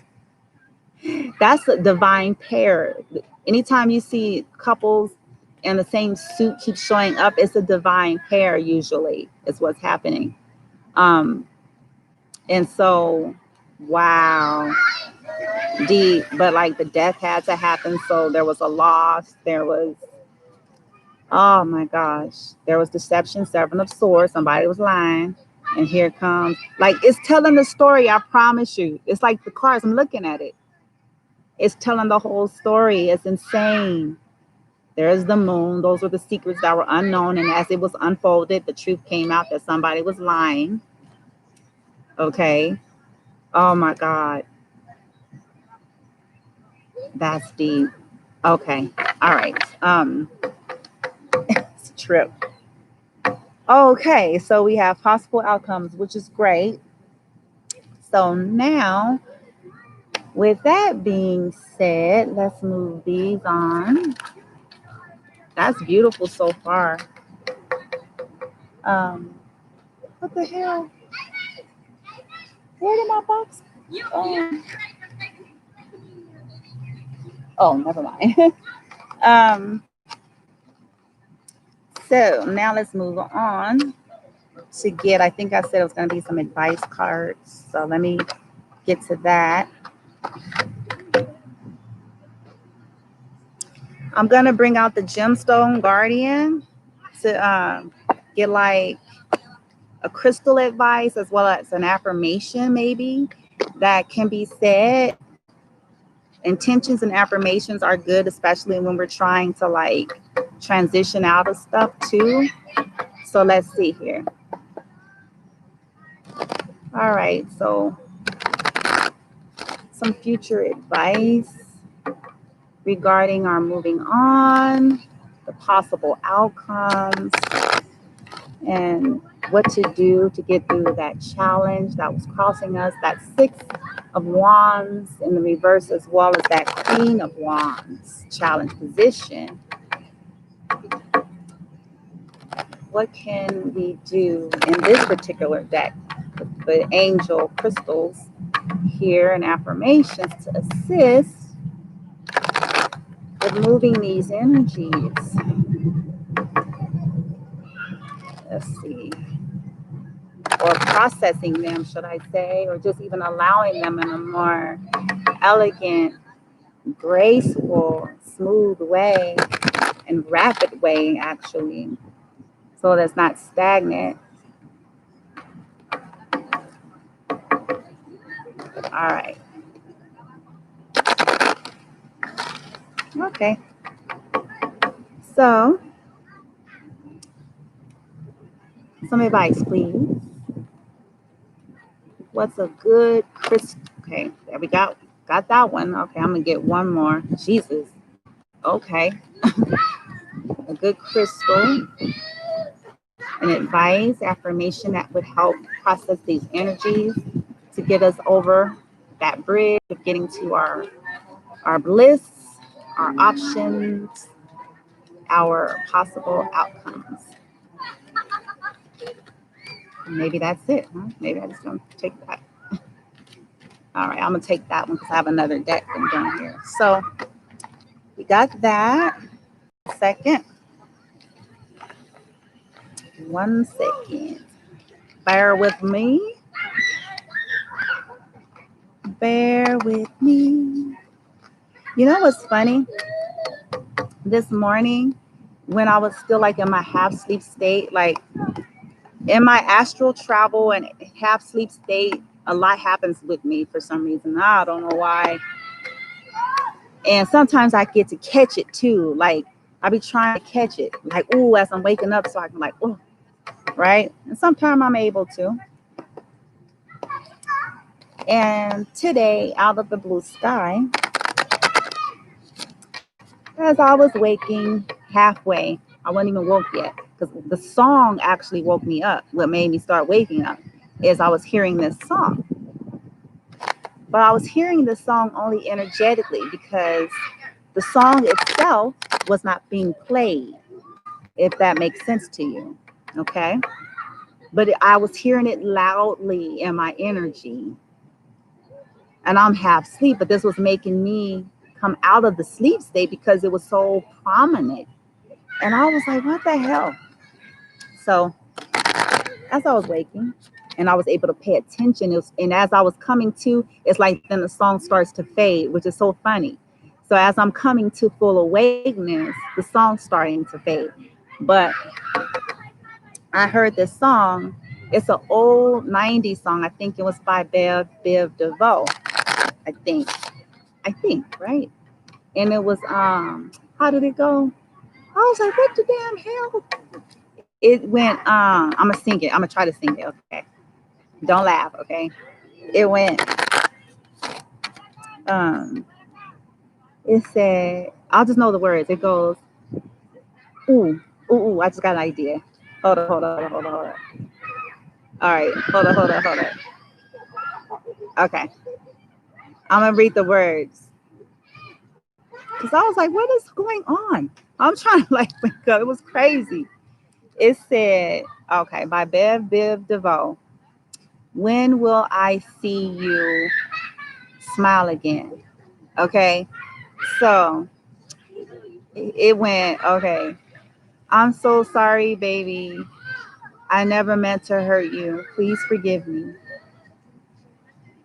S1: That's a divine pair. Anytime you see couples and the same suit keeps showing up, it's a divine pair. Usually is what's happening. And so, wow, deep, but like the death had to happen. So there was a loss. There was, oh my gosh, there was deception, Seven of Swords. Somebody was lying. And here comes, like, it's telling the story. I promise you. It's like the cards. I'm looking at it. It's telling the whole story. It's insane. There's the moon. Those were the secrets that were unknown. And as it was unfolded, the truth came out that somebody was lying. Okay. Oh my God. That's deep. Okay. All right. It's a trip. Okay. So we have possible outcomes, which is great. So now, with that being said, let's move these on. That's beautiful so far. What the hell? Where did my box? Oh, never mind. So now let's move on to get, I think I said it was going to be some advice cards. So let me get to that. I'm going to bring out the Gemstone Guardian to get like a crystal advice as well as an affirmation maybe that can be said. Intentions and affirmations are good, especially when we're trying to like transition out of stuff too. So let's see here. All right, so some future advice regarding our moving on, the possible outcomes, and what to do to get through that challenge that was crossing us, that Six of Wands in the reverse, as well as that Queen of Wands challenge position. What can we do in this particular deck with the angel crystals here and affirmations to assist with moving these energies? Let's see. Or processing them, should I say, or just even allowing them in a more elegant, graceful, smooth way and rapid way, actually, so that's not stagnant. All right. Okay. So, some advice, please. What's a good crystal? Okay, there we go. Got that one. Okay, I'm gonna get one more. Jesus. Okay. A good crystal, an advice, affirmation that would help process these energies to get us over that bridge of getting to our bliss, our options, our possible outcomes. Maybe that's it. Huh? Maybe I just don't take that. All right, I'm gonna take that one because I have another deck I'm doing here. So we got that. Second, 1 second. Bear with me. Bear with me. You know what's funny? This morning, when I was still like in my half sleep state, like in my astral travel and half sleep state, a lot happens with me for some reason. I don't know why. And sometimes I get to catch it too. Like I be trying to catch it, like, ooh, as I'm waking up so I can like, oh, right? And sometimes I'm able to. And today, out of the blue sky, as I was waking halfway, I wasn't even woke yet because the song actually woke me up. What made me start waking up is I was hearing this song. But I was hearing this song only energetically because the song itself was not being played, if that makes sense to you. Okay. But I was hearing it loudly in my energy. And I'm half asleep, but this was making me come out of the sleep state because it was so prominent. And I was like, what the hell? So as I was waking and I was able to pay attention, and as I was coming to, it's like then the song starts to fade, which is so funny. So as I'm coming to full awakeness, the song's starting to fade. But I heard this song. It's an old 90s song. I think it was by Biv DeVoe. I think. Right? And it was how did it go? I was like, what the damn hell? It went I'm gonna sing it. I'm gonna try to sing it, okay? Don't laugh, okay? It went um it said, I'll just know the words. It goes, ooh, ooh, I just got an idea. Hold on. All right, hold on. Okay. I'm gonna read the words. Cause I was like, what is going on? I'm trying to like wake up. It was crazy. It said, okay, by Biv DeVoe. When will I see you smile again? Okay. So it went, okay. I'm so sorry, baby. I never meant to hurt you. Please forgive me.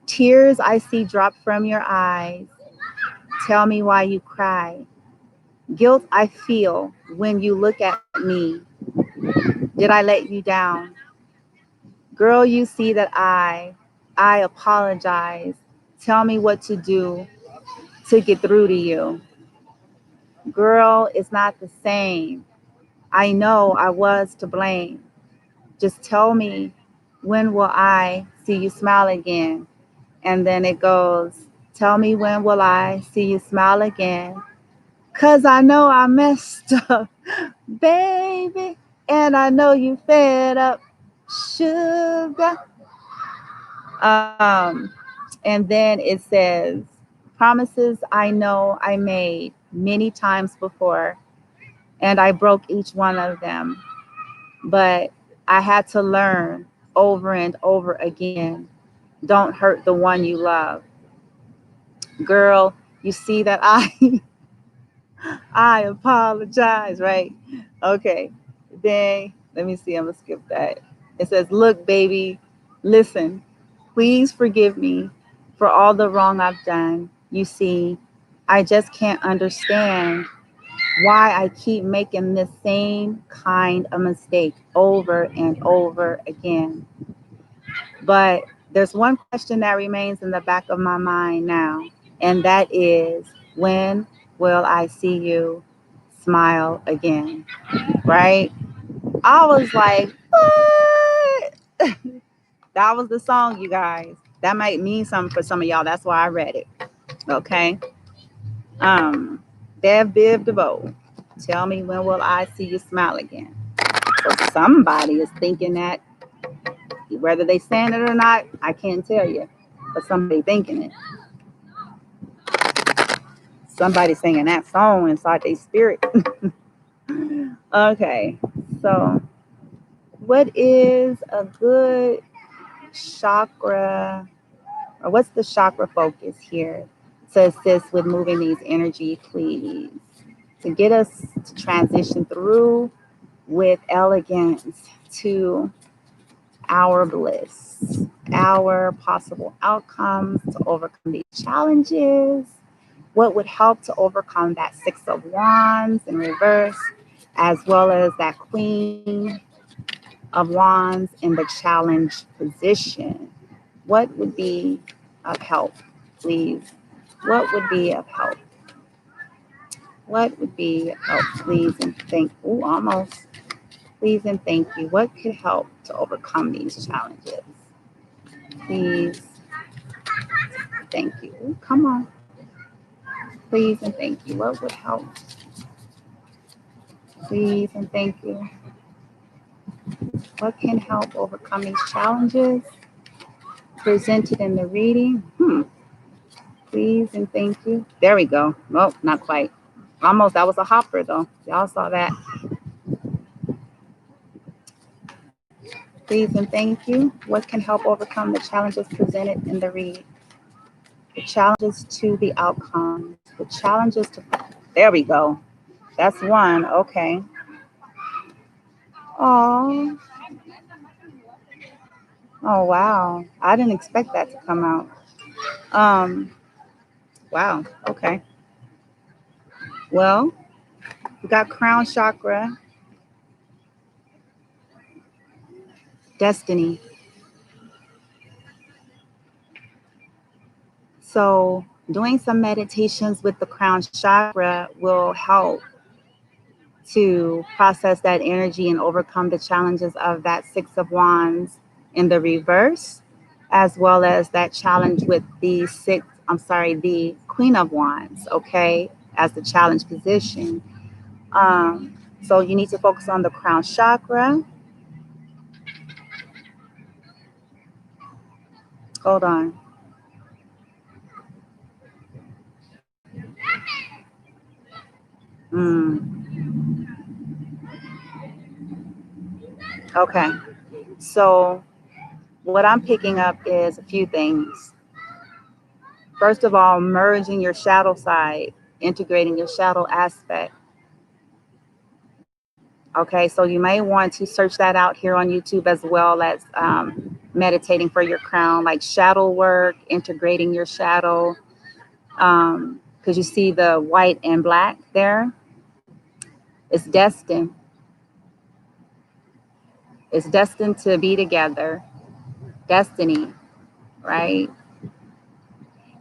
S1: Tears I see drop from your eyes. Tell me why you cry. Guilt I feel when you look at me. Did I let you down? Girl, you see that I apologize. Tell me what to do to get through to you. Girl, it's not the same. I know I was to blame. Just tell me, when will I see you smile again? And then it goes, tell me, when will I see you smile again? 'Cause I know I messed up, baby. And I know you fed up, sugar. Um, and then it says, promises I know I made many times before, and I broke each one of them. But I had to learn over and over again. Don't hurt the one you love. Girl, you see that I apologize, right? Okay. Then let me see, I'm gonna skip that. It says, look, baby, listen, please forgive me for all the wrong I've done. You see, I just can't understand why I keep making the same kind of mistake over and over again. But there's one question that remains in the back of my mind now, and that is, when will I see you smile again? Right? I was like, what? That was the song, you guys. That might mean something for some of y'all. That's why I read it. Okay. Um, Biv DeVoe. Tell me, when will I see you smile again? So somebody is thinking that, whether they saying it or not, I can't tell you. But somebody thinking it. Somebody singing that song inside their spirit. Okay, so what is a good chakra, or what's the chakra focus here to assist with moving these energy, please? To get us to transition through with elegance to our bliss, our possible outcomes to overcome these challenges. What would help to overcome that Six of Wands in reverse, as well as that Queen of Wands in the challenge position? What would be of help, please? What would be of help? What would be of help, please? And thank, ooh, almost. Please and thank you. What could help to overcome these challenges? Please, thank you. Ooh, come on. Please and thank you. What would help? Please and thank you. What can help overcome these challenges presented in the reading? Please and thank you. There we go. Nope, not quite. Almost. That was a hopper though. Y'all saw that. Please and thank you. What can help overcome the challenges presented in the read? The challenges to the outcomes. The challenges to. There we go. That's one. Okay. Oh. Oh wow. I didn't expect that to come out. Wow. Okay. Well, we got crown chakra, destiny. So doing some meditations with the crown chakra will help to process that energy and overcome the challenges of that Six of Wands in the reverse, as well as that challenge with the Queen of Wands, okay, as the challenge position. So you need to focus on the crown chakra. Hold on. Okay. So what I'm picking up is a few things. First of all, merging your shadow side, integrating your shadow aspect. Okay, so you may want to search that out here on YouTube, as well as meditating for your crown, like shadow work, integrating your shadow. Because you see the white and black there. It's destined. It's destined to be together. Destiny, right?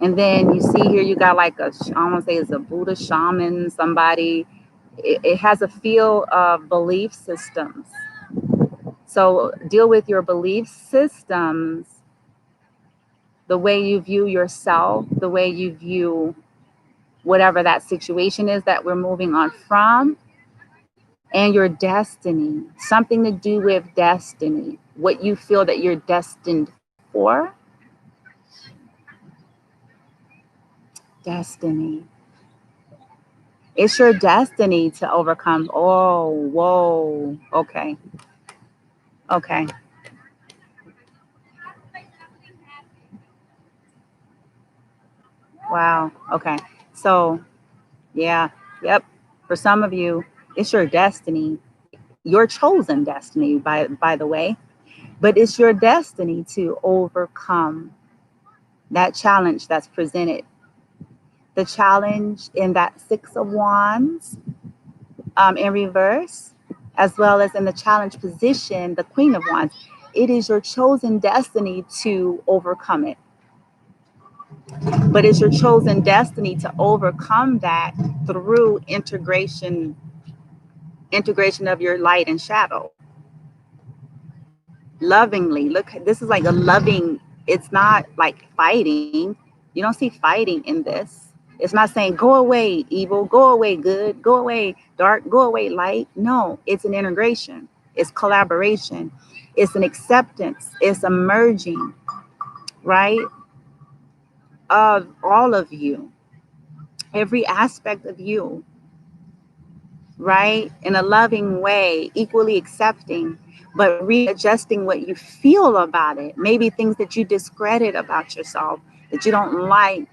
S1: And then you see here, you got like I want to say it's a Buddha shaman, somebody. It has a feel of belief systems. So deal with your belief systems, the way you view yourself, the way you view whatever that situation is that we're moving on from, and your destiny, something to do with destiny, what you feel that you're destined for. Destiny. It's your destiny to overcome. Oh, whoa. Okay. Okay. Wow. Okay. So, yeah. Yep. For some of you, it's your destiny, your chosen destiny, by the way, but it's your destiny to overcome that challenge that's presented. The challenge in that Six of Wands in reverse, as well as in the challenge position, the Queen of Wands. It is your chosen destiny to overcome it. But it's your chosen destiny to overcome that through integration of your light and shadow. Lovingly. Look, this is like a loving, it's not like fighting. You don't see fighting in this. It's not saying go away evil, go away good, go away dark, go away light. No, it's an integration. It's collaboration. It's an acceptance. It's a merging, right? Of all of you, every aspect of you, right? In a loving way, equally accepting, but readjusting what you feel about it. Maybe things that you discredit about yourself, that you don't like,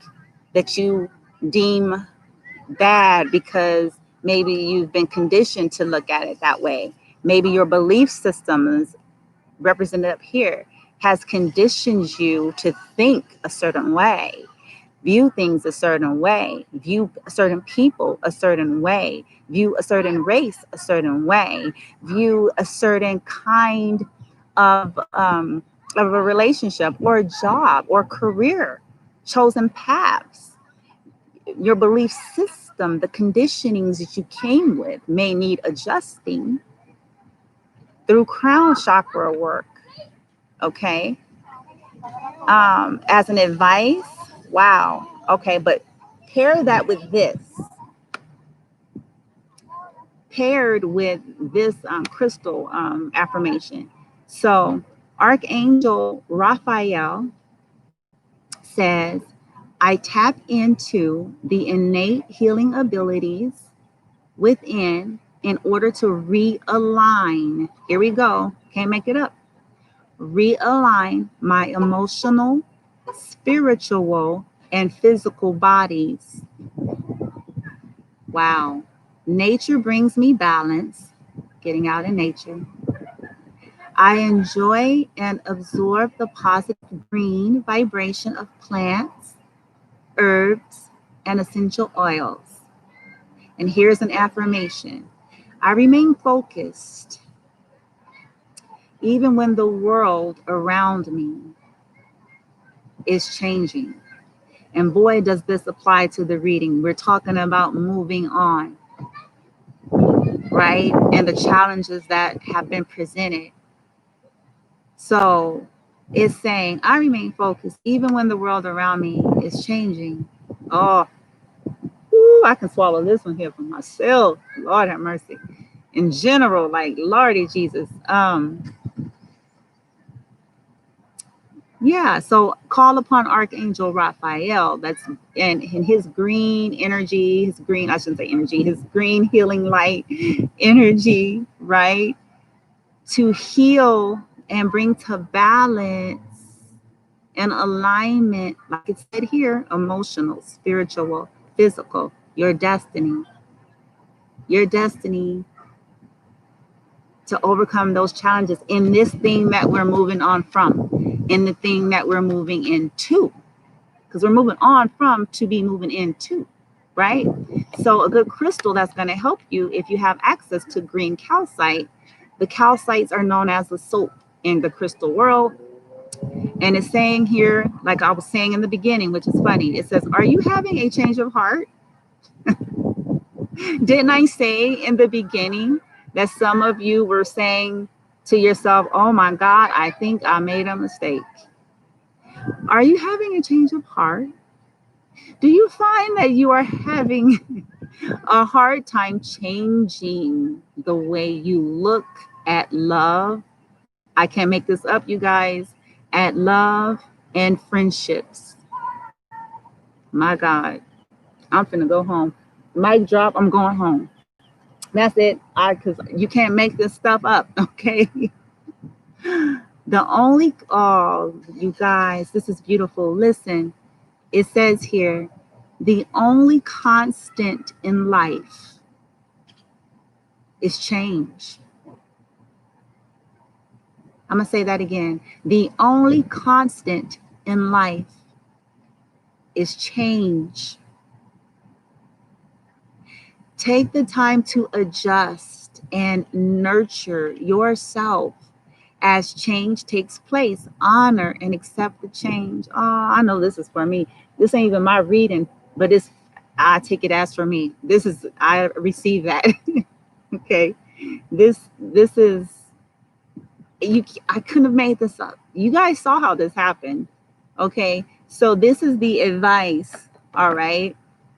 S1: that you deem bad because maybe you've been conditioned to look at it that way. Maybe your belief systems represented up here has conditioned you to think a certain way, view things a certain way, view certain people a certain way, view a certain race a certain way, view a certain kind of a relationship or a job or career, chosen paths. Your belief system, the conditionings that you came with, may need adjusting through crown chakra work. Okay. As an advice, wow. Okay, but pair that with this, paired with this crystal affirmation. So, Archangel Raphael says, I tap into the innate healing abilities within in order to realign. Here we go. Can't make it up. Realign my emotional, spiritual, and physical bodies. Wow. Nature brings me balance, getting out in nature. I enjoy and absorb the positive green vibration of plants, herbs, and essential oils. And here's an affirmation. I remain focused even when the world around me is changing. And boy, does this apply to the reading. We're talking about moving on, right? And the challenges that have been presented. So it's saying, I remain focused even when the world around me is changing. Oh, I can swallow this one here for myself. Lord have mercy. In general, like, Lordy Jesus. Yeah, so call upon Archangel Raphael. That's in his green energy, his green, I shouldn't say energy, his green healing light energy, right? To heal and bring to balance and alignment, like it said here, emotional, spiritual, physical, your destiny to overcome those challenges in this thing that we're moving on from, in the thing that we're moving into. Because we're moving on from to be moving into, right? So a good crystal that's going to help you if you have access to green calcite. The calcites are known as the soap in the crystal world. And it's saying here, like I was saying in the beginning, which is funny, it says, are you having a change of heart? Didn't I say in the beginning that some of you were saying to yourself, oh my God, I think I made a mistake? Are you having a change of heart? Do you find that you are having a hard time changing the way you look at love? I can't make this up, you guys. At love and friendships. My God, I'm finna go home. Mic drop, I'm going home. That's it. Because you can't make this stuff up, okay? The only, oh, you guys, this is beautiful. Listen, it says here, the only constant in life is change. I'm going to say that again. The only constant in life is change. Take the time to adjust and nurture yourself as change takes place. Honor and accept the change. Oh, I know this is for me. This ain't even my reading, but I take it as for me. I receive that. Okay. This is, I couldn't have made this up. You guys saw how this happened. Okay. So this is the advice. All right.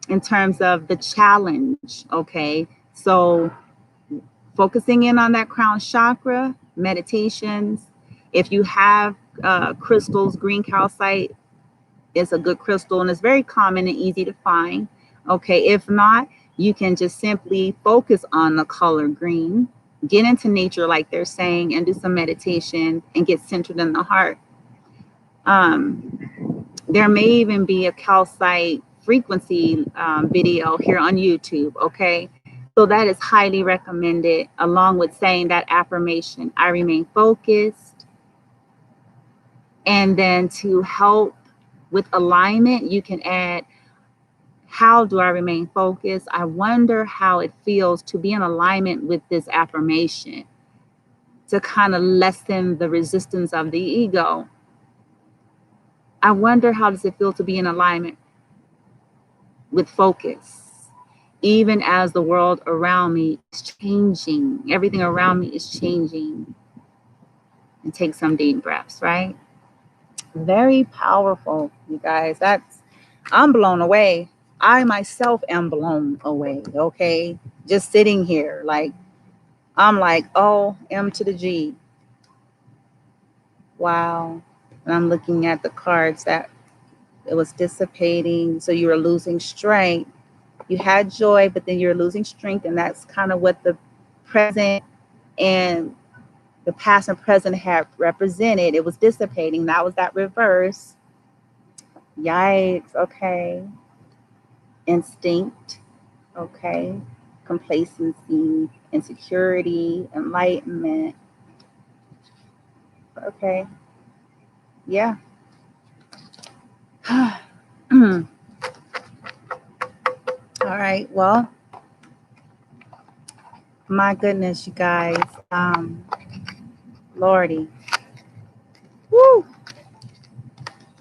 S1: In terms of the challenge. Okay. So focusing in on that crown chakra, meditations. If you have crystals, green calcite is a good crystal and it's very common and easy to find. Okay. If not, You can just simply focus on the color green, get into nature, like they're saying, and do some meditation and get centered in the heart. There may even be a calcite frequency video here on YouTube. Okay. So that is highly recommended, along with saying that affirmation, I remain focused. And then to help with alignment, you can add, how do I remain focused? I wonder how it feels to be in alignment with this affirmation, to kind of lessen the resistance of the ego. I wonder, how does it feel to be in alignment with focus, even as the world around me is changing, everything around me is changing. And take some deep breaths, right? Very powerful, you guys. I'm blown away. I myself am blown away, okay? Just sitting here, like, I'm like, oh, M to the G. Wow. And I'm looking at the cards that it was dissipating. So you were losing strength. You had joy, but then you're losing strength. And that's kind of what the present and the past and present have represented. It was dissipating. That was that reverse. Yikes. Okay. Instinct. Okay. Complacency, insecurity, enlightenment. Okay. Yeah. All right. Well, my goodness, you guys. Lordy. Woo.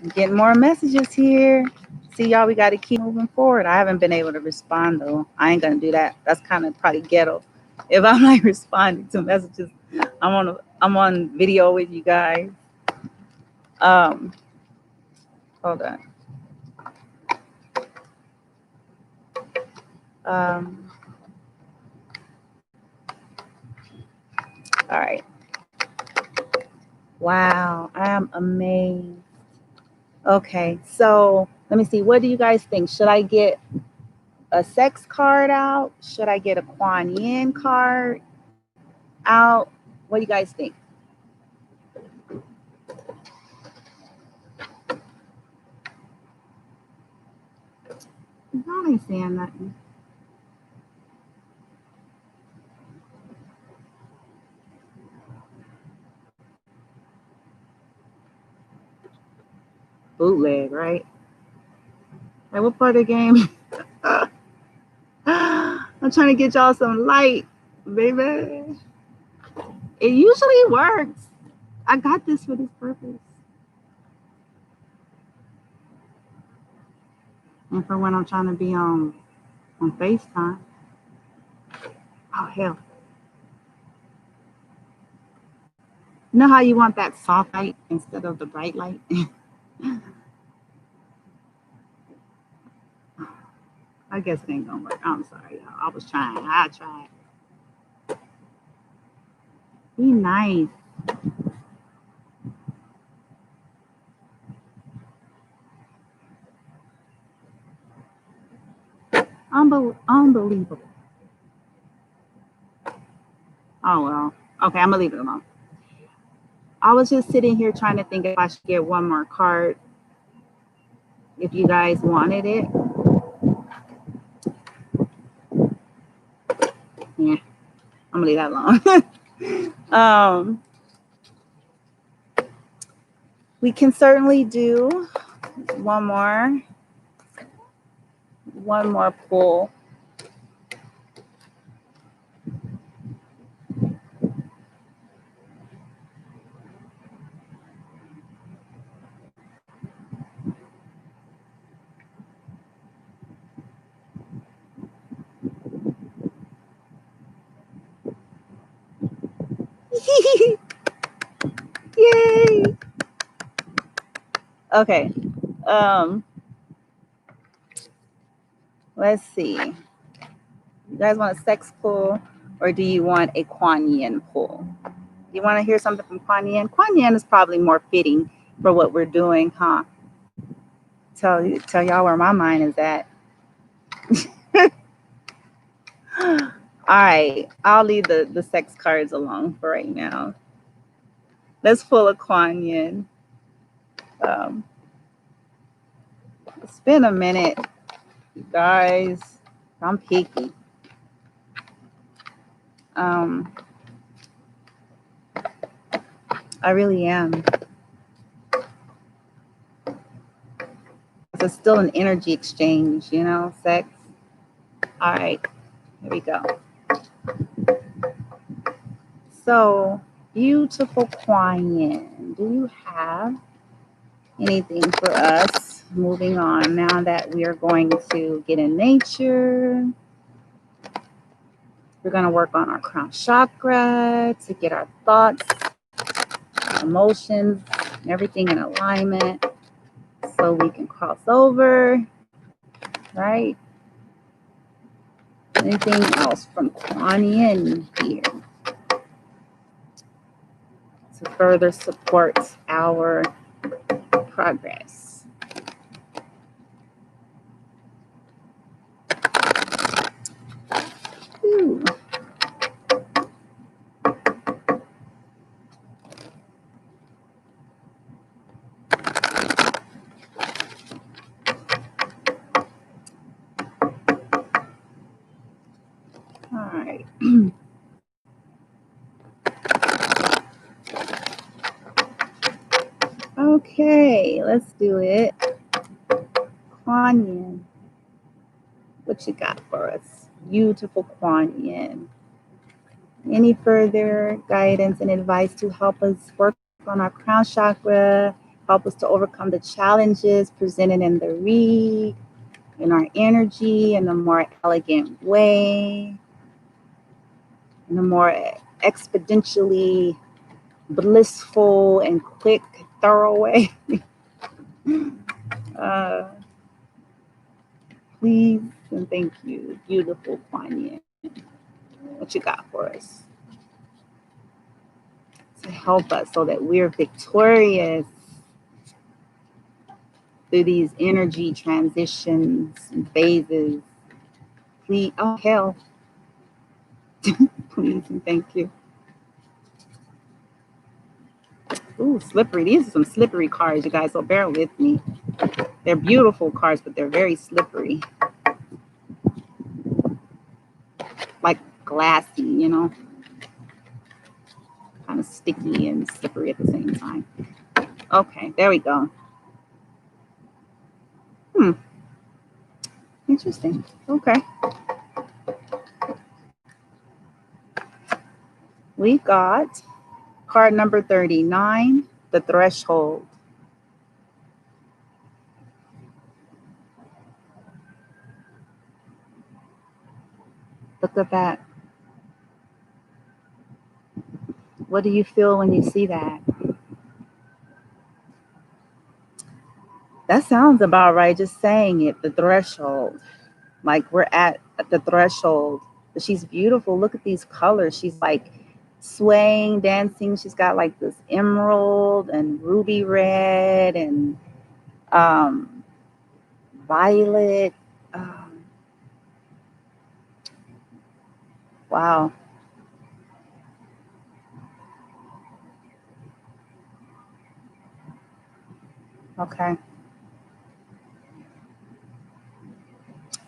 S1: I'm getting more messages here. See, y'all, we got to keep moving forward. I haven't been able to respond, though. I ain't going to do that. That's kind of probably ghetto. If I'm like responding to messages, I'm on video with you guys. Hold on. All right. Wow, I am amazed. Okay, so let me see. What do you guys think? Should I get a sex card out? Should I get a Kuan Yin card out? What do you guys think? I ain't saying nothing. Bootleg, right? Like, what part of the game? I'm trying to get y'all some light, baby. It usually works. I got this for this purpose. And for when I'm trying to be on FaceTime. Oh, hell. You know how you want that soft light instead of the bright light? I guess it ain't gonna work. I'm sorry, y'all. I was trying. I tried. Be nice. Unbelievable. Oh, well. Okay, I'm gonna leave it alone. I was just sitting here trying to think if I should get one more card. If you guys wanted it. Yeah, I'm gonna leave that alone. We can certainly do one more pull. Yay! Okay. Let's see. You guys want a sex pull, or do you want a Kuan Yin pull? You want to hear something from Kuan Yin? Kuan Yin is probably more fitting for what we're doing, huh? Tell y'all where my mind is at. All right, I'll leave the sex cards alone for right now. Let's pull a Kuan Yin. It's been a minute, you guys. I'm picky. I really am. It's still an energy exchange, you know, sex. All right, here we go. So, beautiful Kuan Yin, do you have anything for us moving on now that we are going to get in nature? We're going to work on our crown chakra to get our thoughts, our emotions, everything in alignment so we can cross over, right? Anything else from Kuan Yin here to further support our progress? Ooh. All right. Okay, let's do it. Kuan Yin. What you got for us? Beautiful Kuan Yin. Any further guidance and advice to help us work on our crown chakra, help us to overcome the challenges presented in the read, in our energy, in a more elegant way, in a more exponentially blissful and quick, thorough way? Please and thank you, beautiful Kuan Yin. What you got for us to help us so that we're victorious through these energy transitions and phases? Please, oh hell, please and thank you. Ooh, slippery. These are some slippery cards, you guys, so bear with me. They're beautiful cards, but they're very slippery. Like glassy, you know? Kind of sticky and slippery at the same time. Okay, there we go. Interesting. Okay. We got card number 39, the threshold. Look at that. What do you feel when you see that? That sounds about right, just saying it, the threshold. Like we're at the threshold. But she's beautiful. Look at these colors. She's like swaying, dancing. She's got like this emerald and ruby red and violet. Wow. Okay.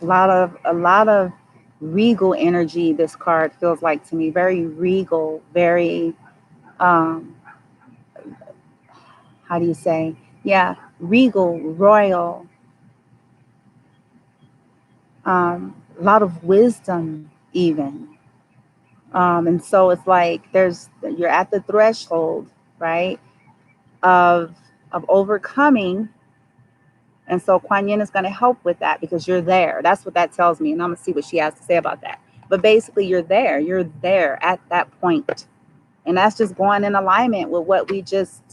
S1: A lot of regal energy this card feels like to me. Very regal, very how do you say? Yeah, regal, royal. A lot of wisdom even. And so it's like you're at the threshold, right? Of overcoming. And so Kuan Yin is going to help with that because you're there. That's what that tells me. And I'm going to see what she has to say about that. But basically you're there. You're there at that point. And that's just going in alignment with what we just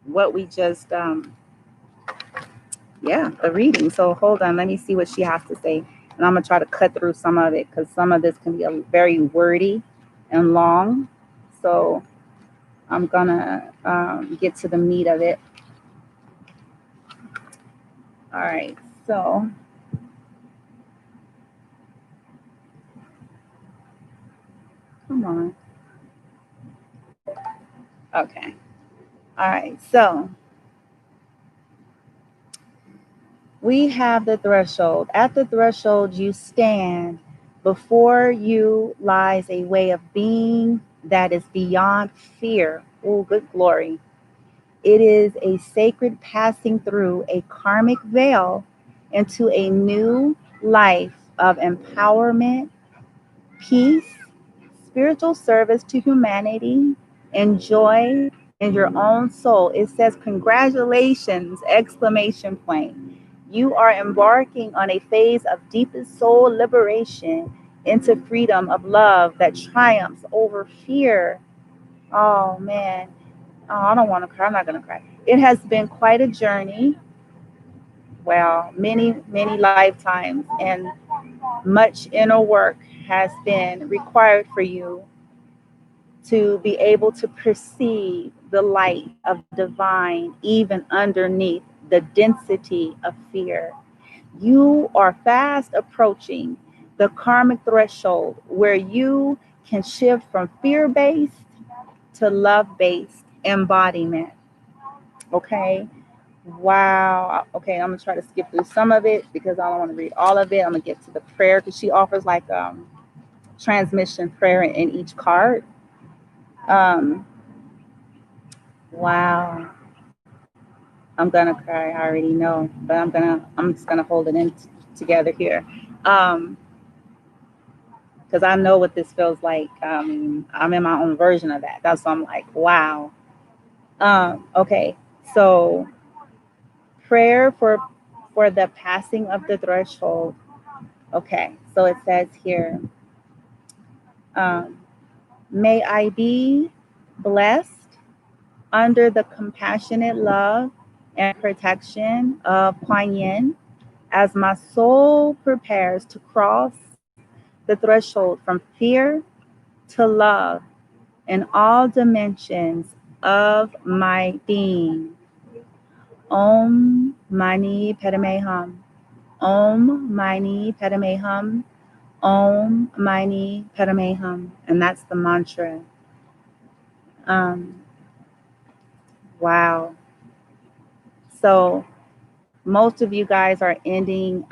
S1: the reading. So hold on, let me see what she has to say. And I'm going to try to cut through some of it because some of this can be very wordy and long. So I'm going to get to the meat of it. All right. So Come on. Okay. All right. So we have the threshold. At the threshold, you stand. Before you lies a way of being that is beyond fear. Oh, good glory. It is a sacred passing through a karmic veil into a new life of empowerment, peace, spiritual service to humanity, and joy in your own soul. It says, congratulations, exclamation point. You are embarking on a phase of deepest soul liberation into freedom of love that triumphs over fear. Oh man. Oh, I don't want to cry. I'm not going to cry. It has been quite a journey. Well, many lifetimes, and much inner work has been required for you to be able to perceive the light of the divine even underneath the density of fear. You are fast approaching the karmic threshold where you can shift from fear based to love based embodiment. Okay. Wow. Okay, I'm gonna try to skip through some of it because I don't want to read all of it. I'm gonna get to the prayer because she offers like transmission prayer in each card. Um, wow. I'm gonna cry. I already know, but I'm just gonna hold it in together here. Um, because I know what this feels like. I'm in my own version of that. That's why I'm like, wow. Okay, so prayer for the passing of the threshold. Okay, so it says here, um, may I be blessed under the compassionate love and protection of Kuan Yin as my soul prepares to cross the threshold from fear to love in all dimensions of my being. Om Mani Padme Hum. Om Mani Padme Hum. Om Mani Padme Hum. And that's the mantra. Um, wow. So most of you guys are ending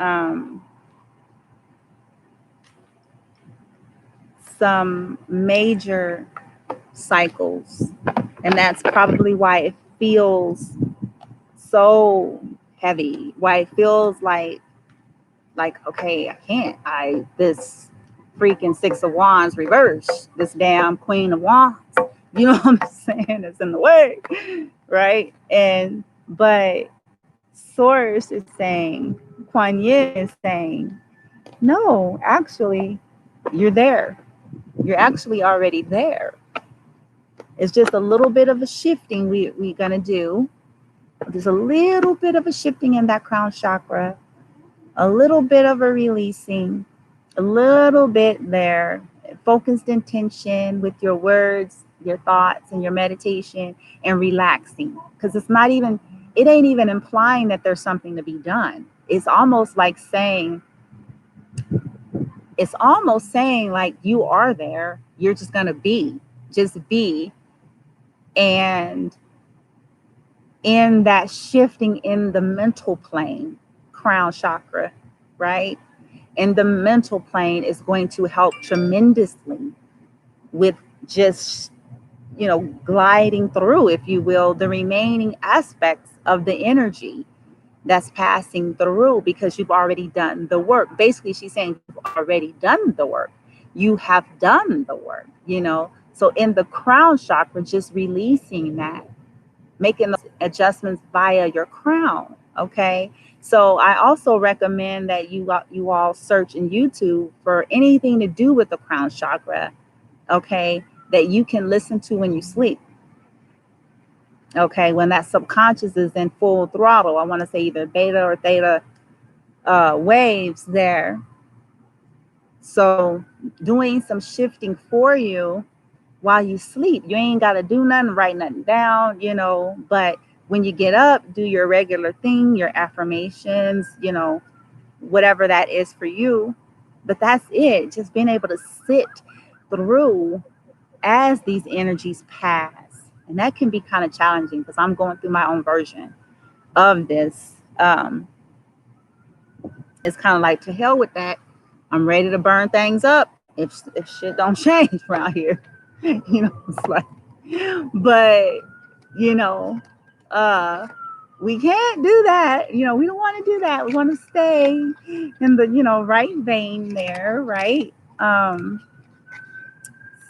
S1: some major cycles. And that's probably why it feels so heavy, why it feels like okay, I can't. I this freaking Six of Wands reverse, this damn Queen of Wands. You know what I'm saying? It's in the way, right? And but Source is saying, Kuan Yin is saying, no, actually, you're there. You're actually already there. It's just a little bit of a shifting we're gonna do. There's a little bit of a shifting in that crown chakra, a little bit of a releasing, a little bit there, focused intention with your words, your thoughts, and your meditation, and relaxing. Because it ain't even implying that there's something to be done. It's almost saying like you are there. You're just gonna just be, and in that shifting in the mental plane, crown chakra, right? And the mental plane is going to help tremendously with just, gliding through, if you will, the remaining aspects of the energy that's passing through because you've already done the work. Basically, she's saying you've already done the work. You have done the work. So in the crown chakra, just releasing that, making those adjustments via your crown. Okay. So I also recommend that you all search in YouTube for anything to do with the crown chakra. Okay. That you can listen to when you sleep. Okay. When that subconscious is in full throttle, I want to say either beta or theta waves there. So doing some shifting for you while you sleep. You ain't got to do nothing, write nothing down, but when you get up, do your regular thing, your affirmations, whatever that is for you. But that's it. Just being able to sit through as these energies pass. And that can be kind of challenging because I'm going through my own version of this. It's kind of like, to hell with that. I'm ready to burn things up if shit don't change around here. It's like, but you know, we can't do that. We don't want to do that. We want to stay in the, right vein there, right?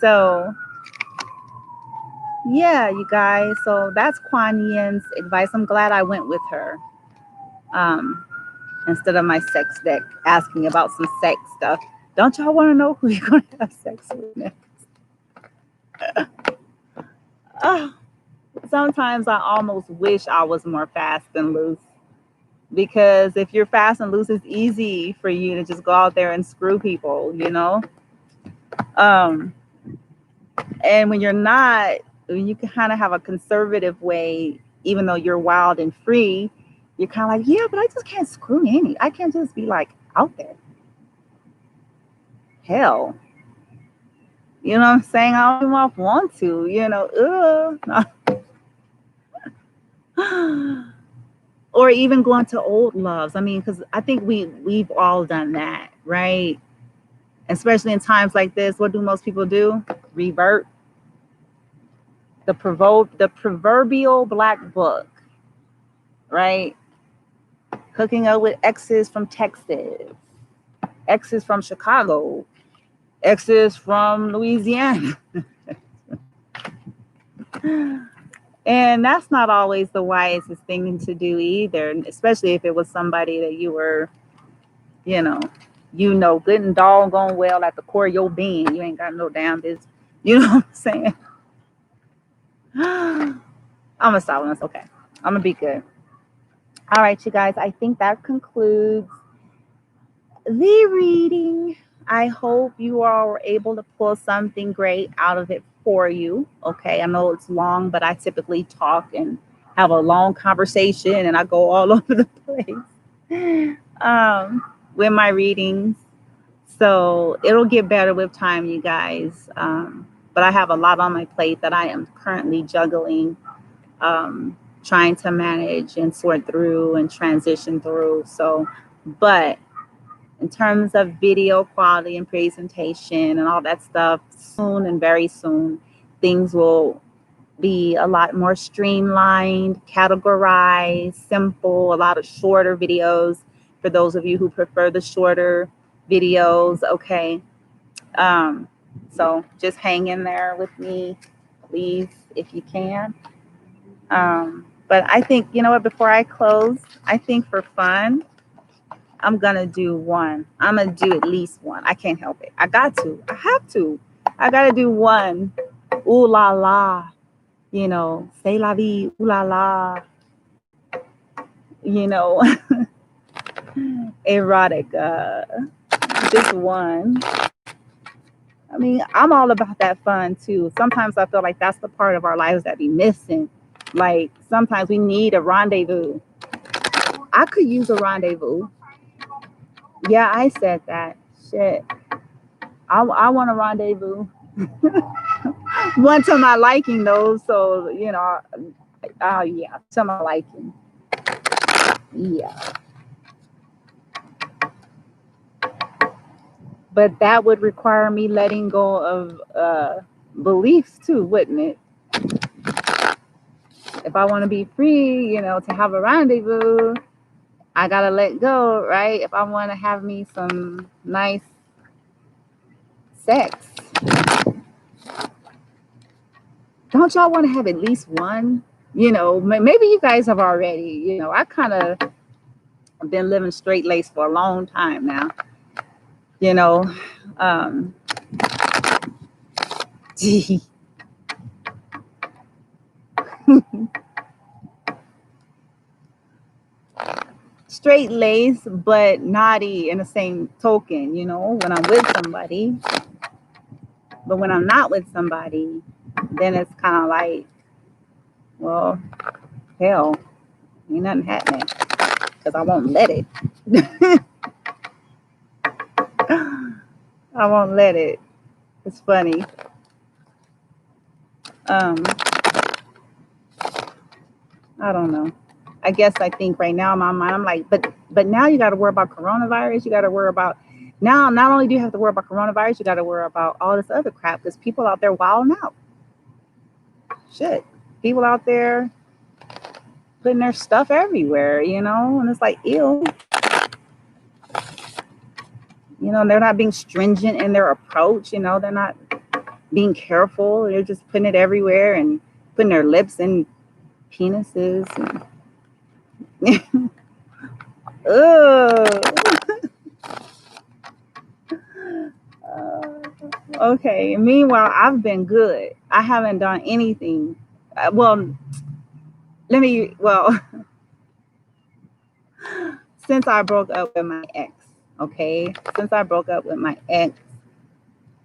S1: So yeah, you guys. So that's Kuan Yin's advice. I'm glad I went with her. Instead of my sex deck asking about some sex stuff. Don't y'all want to know who you're going to have sex with next? Sometimes I almost wish I was more fast and loose, because if you're fast and loose, it's easy for you to just go out there and screw people, and when you're not, you can kind of have a conservative way, even though you're wild and free. You're kind of like, yeah, but I just can't screw any. I can't just be like out there. Hell, you know what I'm saying? I don't even want to, or even going to old loves. I mean, because I think we've all done that, right? Especially in times like this, what do most people do? Revert. The proverbial black book, right? Hooking up with exes from Texas, exes from Chicago, exes from Louisiana. And that's not always the wisest thing to do either, especially if it was somebody that you were, good and doggone well at the core of your being. You ain't got no damn business. You know what I'm saying? I'm gonna stop when it's okay. I'm gonna be good. All right, you guys. I think that concludes the reading. I hope you all were able to pull something great out of it for you. Okay, I know it's long, but I typically talk and have a long conversation, and I go all over the place with my readings. So it'll get better with time, you guys. But I have a lot on my plate that I am currently juggling, trying to manage and sort through and transition through. So, but in terms of video quality and presentation and all that stuff, soon and very soon, things will be a lot more streamlined, categorized, simple, a lot of shorter videos for those of you who prefer the shorter videos. Okay. So just hang in there with me, please, if you can. But I think, you know what, before I close, I think for fun, I'm going to do one. I'm going to do at least one. I can't help it. I got to. I have to. I got to do one. Ooh la la. C'est la vie. Ooh la la. Erotic. Just one. I mean, I'm all about that fun too. Sometimes I feel like that's the part of our lives that be missing. Like sometimes we need a rendezvous. I could use a rendezvous. Yeah, I said that. Shit. I want a rendezvous. One to my liking though. So, yeah, to my liking. Yeah. But that would require me letting go of beliefs too, wouldn't it? If I want to be free, to have a rendezvous, I gotta let go, right? If I want to have me some nice sex, don't y'all want to have at least one? Maybe you guys have already. I kind of been living straight laced for a long time now. Straight laced, but naughty in the same token, when I'm with somebody. But when I'm not with somebody, then it's kind of like, well, hell, ain't nothing happening because I won't let it. I won't let it. It's funny. Um, I don't know. I guess I think right now in my mind, I'm like, but now you got to worry about coronavirus. You got to worry about now. Not only do you have to worry about coronavirus, you got to worry about all this other crap because people out there wilding out. Shit, people out there putting their stuff everywhere, you know, and it's like, ew. You know, they're not being stringent in their approach. You know, they're not being careful. They're just putting it everywhere and putting their lips in penises. And ugh. Okay. Meanwhile, I've been good. I haven't done anything. Well, well, since I broke up with my ex, okay? Since I broke up with my ex,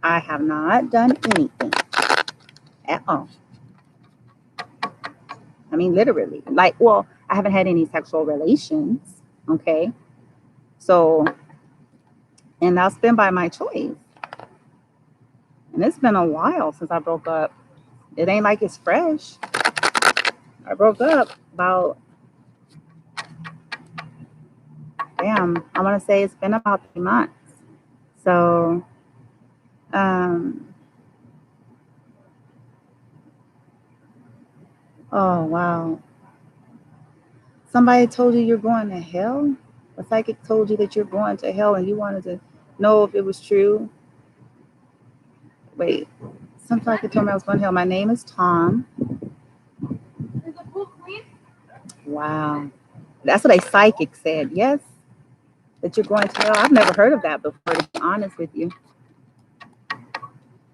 S1: I have not done anything at all. I mean, literally. Like, well, I haven't had any sexual relations, okay? So, and that's been by my choice. And it's been a while since I broke up. It ain't like it's fresh. I broke up about, damn, I want to say it's been about 3 months. So, oh, wow. Somebody told you you're going to hell? A psychic told you that you're going to hell and you wanted to know if it was true? Wait, some psychic told me I was going to hell. My name is Tom. Wow. That's what a psychic said. Yes, that you're going to hell. I've never heard of that before, to be honest with you.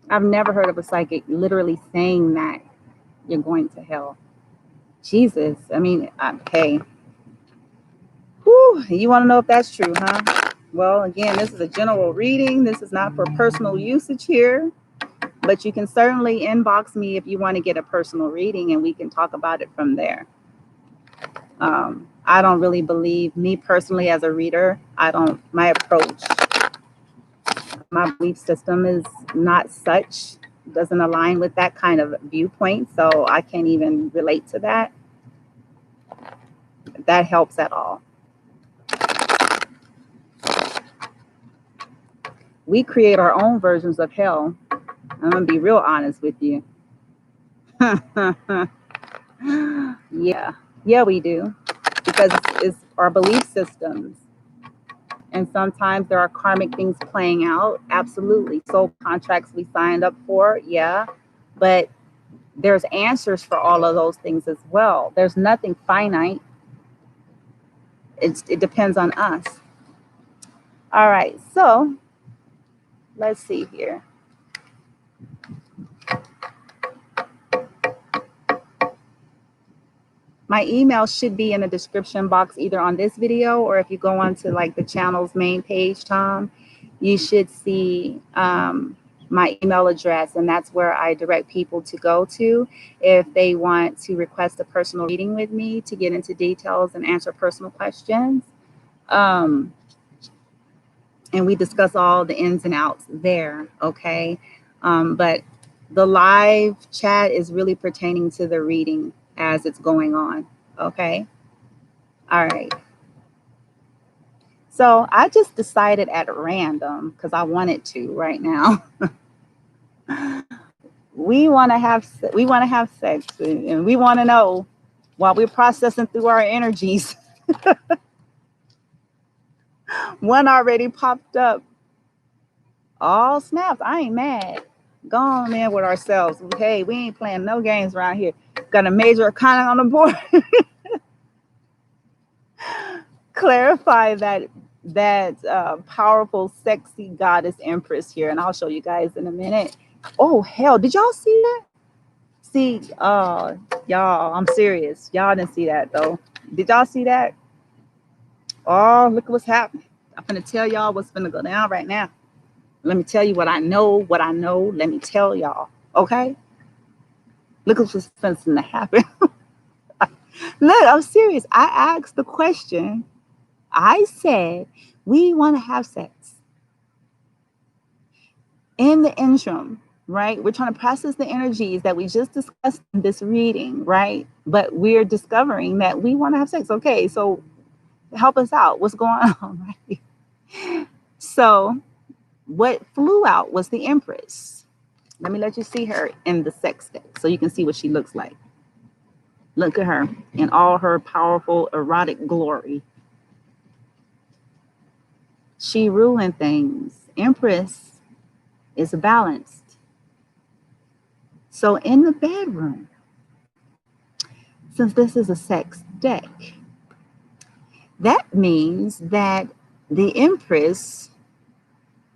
S1: I've never heard of a psychic literally saying that you're going to hell. Jesus. I mean, hey. Whew, you want to know if that's true, huh? Well, again, this is a general reading. This is not for personal usage here. But you can certainly inbox me if you want to get a personal reading and we can talk about it from there. I don't really believe, me personally as a reader, my approach, my belief system is not such, doesn't align with that kind of viewpoint. So I can't even relate to that. If that helps at all. We create our own versions of hell. I'm going to be real honest with you. Yeah, we do. Because it's our belief systems. And sometimes there are karmic things playing out. Absolutely. Soul contracts we signed up for. Yeah. But there's answers for all of those things as well. There's nothing finite. It depends on us. All right. So let's see here. My email should be in the description box, either on this video or if you go onto like the channel's main page, Tom, you should see my email address, and that's where I direct people to go to if they want to request a personal reading with me to get into details and answer personal questions. And we discuss all the ins and outs there, okay? But the live chat is really pertaining to the reading as it's going on, okay? All right. So I just decided at random, because I wanted to right now. we want to have sex, and we want to know while we're processing through our energies. One already popped up. All snaps. I ain't mad. Go on in with ourselves. Hey, we ain't playing no games around here. Got a major arcana on the board. Clarify that powerful, sexy goddess empress here, and I'll show you guys in a minute. Oh hell, did y'all see that? See, y'all, I'm serious. Y'all didn't see that though. Did y'all see that? Oh, look what's happening. I'm gonna tell y'all what's gonna go down right now. Let me tell you what I know. Let me tell y'all. Okay? Look what's supposed to happen. Look, I'm serious. I asked the question. I said, we want to have sex. In the interim, right, we're trying to process the energies that we just discussed in this reading, right? But we're discovering that we want to have sex. Okay, so help us out. What's going on, right? So what flew out was the Empress. Let me let you see her in the sex deck so you can see what she looks like. Look at her in all her powerful erotic glory. She ruling things. Empress is balanced. So in the bedroom, since this is a sex deck, that means that the Empress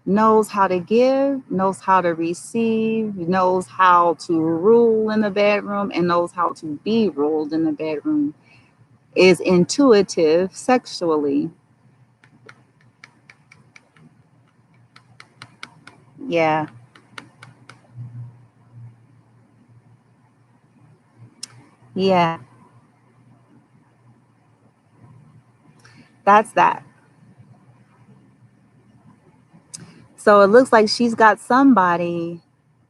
S1: knows how to give, knows how to receive, knows how to rule in the bedroom, and knows how to be ruled in the bedroom, is intuitive sexually. Yeah. Yeah. That's that. So it looks like she's got somebody,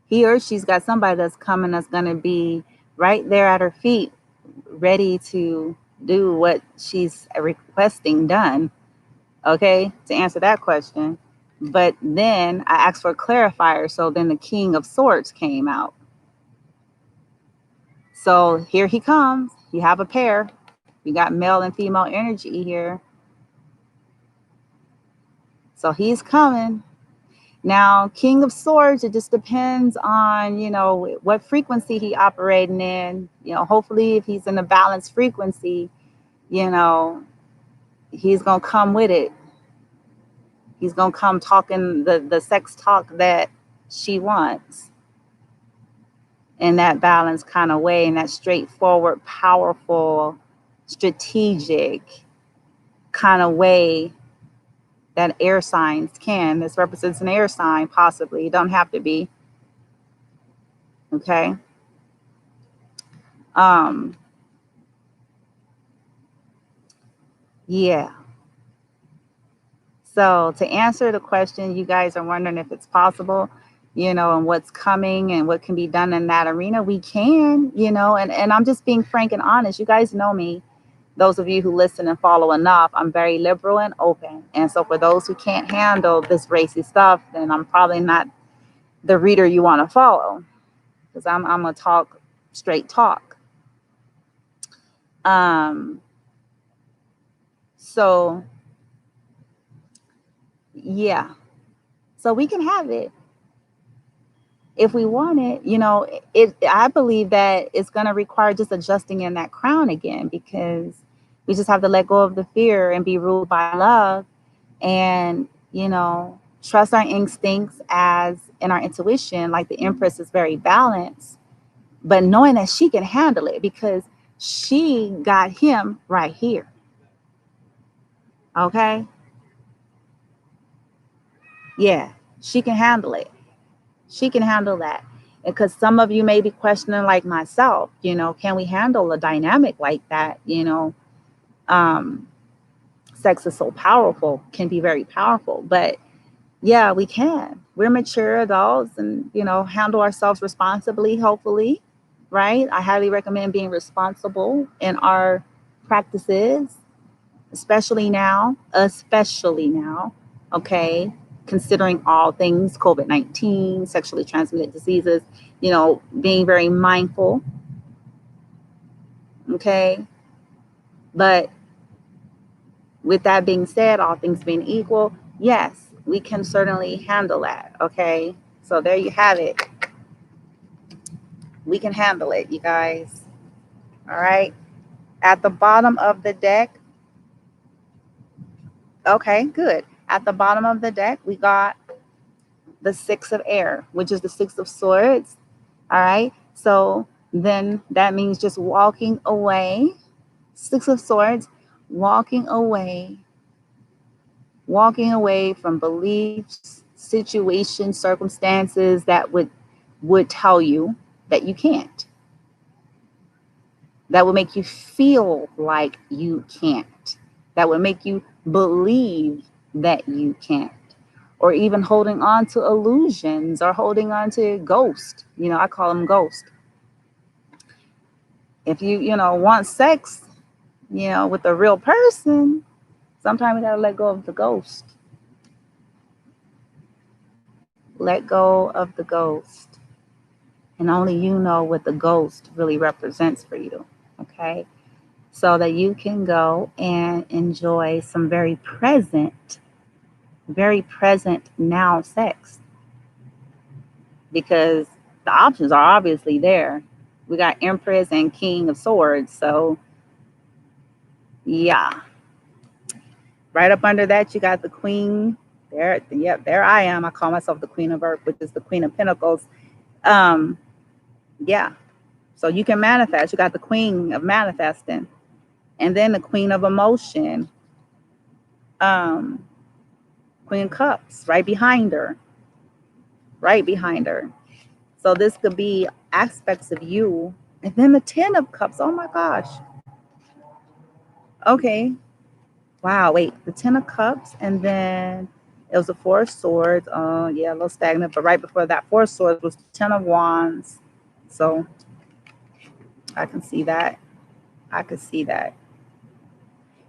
S1: he or she's got somebody that's coming that's going to be right there at her feet, ready to do what she's requesting done. Okay, to answer that question. But then I asked for a clarifier. So then the King of Swords came out. So here he comes. You have a pair. We got male and female energy here. So he's coming. Now, King of Swords, it just depends on, what frequency he operating in. Hopefully if he's in a balanced frequency, you know, he's going to come with it. He's going to come talking the sex talk that she wants in that balanced kind of way, in that straightforward, powerful, strategic kind of way that air signs can. This represents an air sign, possibly. It don't have to be. Okay. Yeah. So to answer the question, you guys are wondering if it's possible, and what's coming and what can be done in that arena. We can, and I'm just being frank and honest. You guys know me. Those of you who listen and follow enough, I'm very liberal and open. And so for those who can't handle this racy stuff, then I'm probably not the reader you want to follow, because I'm going to talk straight talk. So yeah, so we can have it if we want it. I believe that it's going to require just adjusting in that crown again, because we just have to let go of the fear and be ruled by love, and trust our instincts as in our intuition. Like the Empress is very balanced, but knowing that she can handle it because she got him right here. Okay. Yeah, she can handle it. She can handle that. Because some of you may be questioning, like myself, can we handle a dynamic like that? Sex is so powerful, can be very powerful, but yeah, we can. We're mature adults and, handle ourselves responsibly, hopefully, right? I highly recommend being responsible in our practices, especially now, okay? Considering all things COVID-19, sexually transmitted diseases, being very mindful, okay? But with that being said, all things being equal, yes, we can certainly handle that, okay? So there you have it. We can handle it, you guys. All right. At the bottom of the deck, okay, good. At the bottom of the deck, we got the Six of Air, which is the Six of Swords. All right. So then that means just walking away. Six of Swords, walking away from beliefs, situations, circumstances that would tell you that you can't. That would make you feel like you can't. That would make you believe that you can't. or even holding on to illusions or holding on to ghosts. You know, I call them ghosts. If you know, want sex, you know, with a real person, sometimes we gotta let go of the ghost. Let go of the ghost. And only you know what the ghost really represents for you. Okay. So that you can go and enjoy some very present now sex. Because the options are obviously there. We got Empress and King of Swords. So, yeah. Right up under that, you got the Queen. There, yep, there I am. I call myself the Queen of Earth, which is the Queen of Pentacles. Yeah. So you can manifest. You got the Queen of Manifesting, and then the Queen of Emotion, Queen of Cups, right behind her. Right behind her. So this could be aspects of you. And then the 10 of Cups. Oh my gosh. Okay. Wow. Wait, the 10 of Cups. And then it was the 4 of Swords. Yeah, a little stagnant. But right before that 4 of Swords was the 10 of Wands. So I can see that. I could see that.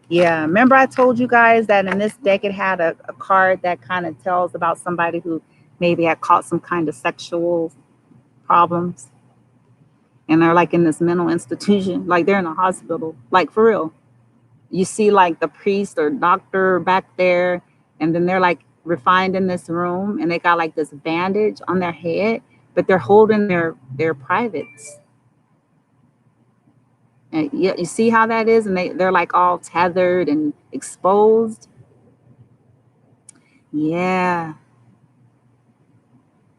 S1: Yeah. Remember I told you guys that in this deck it had a card that kind of tells about somebody who maybe had caught some kind of sexual problems. And they're like in this mental institution, like they're in a hospital, like for real. You see like the priest or doctor back there, and then they're like refined in this room, and they got like this bandage on their head, but they're holding their privates. And you see how that is, and they're like all tethered and exposed. Yeah,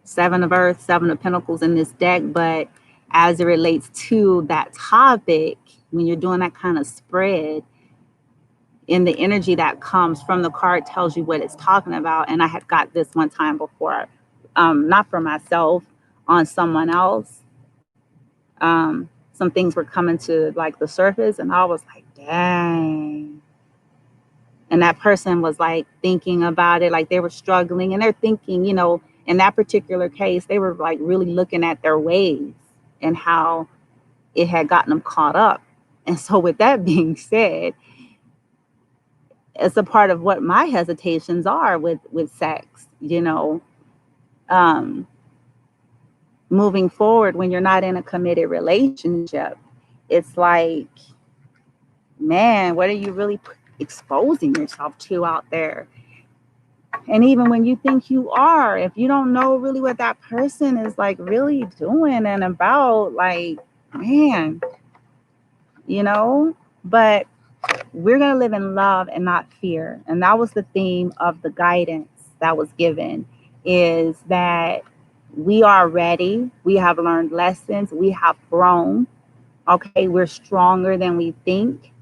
S1: 7 of Earth, 7 of Pentacles in this deck, but as it relates to that topic, when you're doing that kind of spread, in the energy that comes from the card tells you what it's talking about. And I had got this one time before, not for myself, on someone else. Some things were coming to like the surface, and I was like, dang. And that person was like thinking about it, like they were struggling, and they're thinking, you know, in that particular case, they were like really looking at their ways and how it had gotten them caught up. And so, with that being said, it's a part of what my hesitations are with sex, you know, um, moving forward when you're not in a committed relationship. It's like, man, what are you really exposing yourself to out there? And even when you think you are, if you don't know really what that person is like really doing and about, like, man, you know, but we're going to live in love and not fear. And that was the theme of the guidance that was given, is that we are ready. We have learned lessons. We have grown. Okay, we're stronger than we think.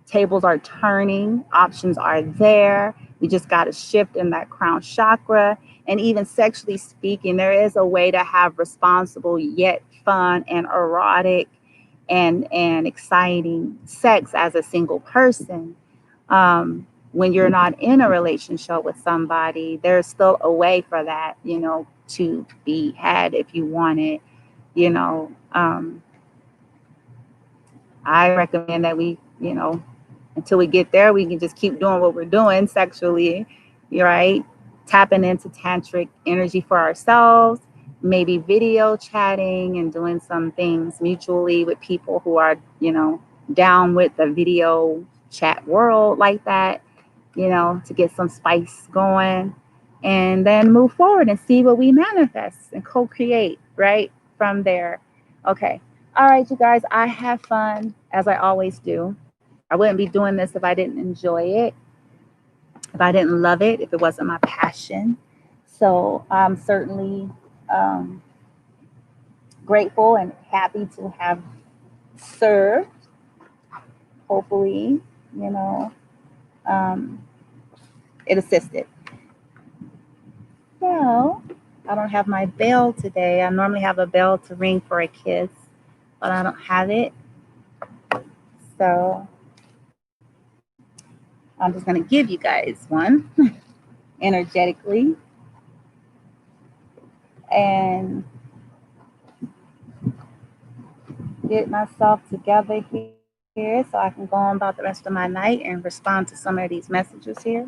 S1: Tables are turning. Options are there. We just got to shift in that crown chakra. And even sexually speaking, there is a way to have responsible yet fun and erotic and exciting sex as a single person. When you're not in a relationship with somebody, there's still a way for that, you know, to be had if you want it, you know. I recommend that we, you know, until we get there, we can just keep doing what we're doing sexually, right? Tapping into tantric energy for ourselves, maybe video chatting and doing some things mutually with people who are, you know, down with the video chat world like that, you know, to get some spice going, and then move forward and see what we manifest and co-create right from there. Okay. All right, you guys, I have fun as I always do. I wouldn't be doing this if I didn't enjoy it, if I didn't love it, if it wasn't my passion. So I'm certainly grateful and happy to have served. Hopefully, you know, um, it assisted. So I don't have my bell today. I normally have a bell to ring for a kiss, but I don't have it. So I'm just going to give you guys one energetically. and get myself together here so I can go on about the rest of my night and respond to some of these messages here.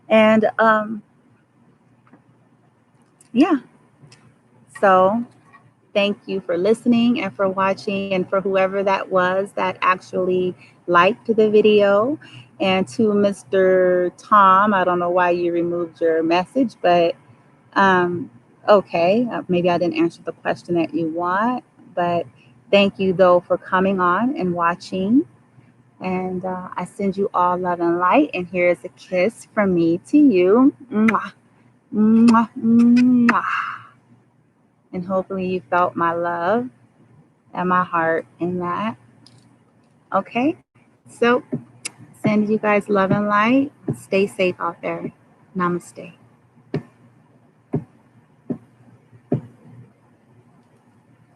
S1: And yeah, so thank you for listening and for watching, and for whoever that was that actually liked the video. And to Mr. Tom, I don't know why you removed your message, but okay, maybe I didn't answer the question that you want, but thank you though for coming on and watching. And I send you all love and light. And here's a kiss from me to you. Mwah, mwah, mwah. And hopefully you felt my love and my heart in that. Okay, so send you guys love and light. Stay safe out there. Namaste.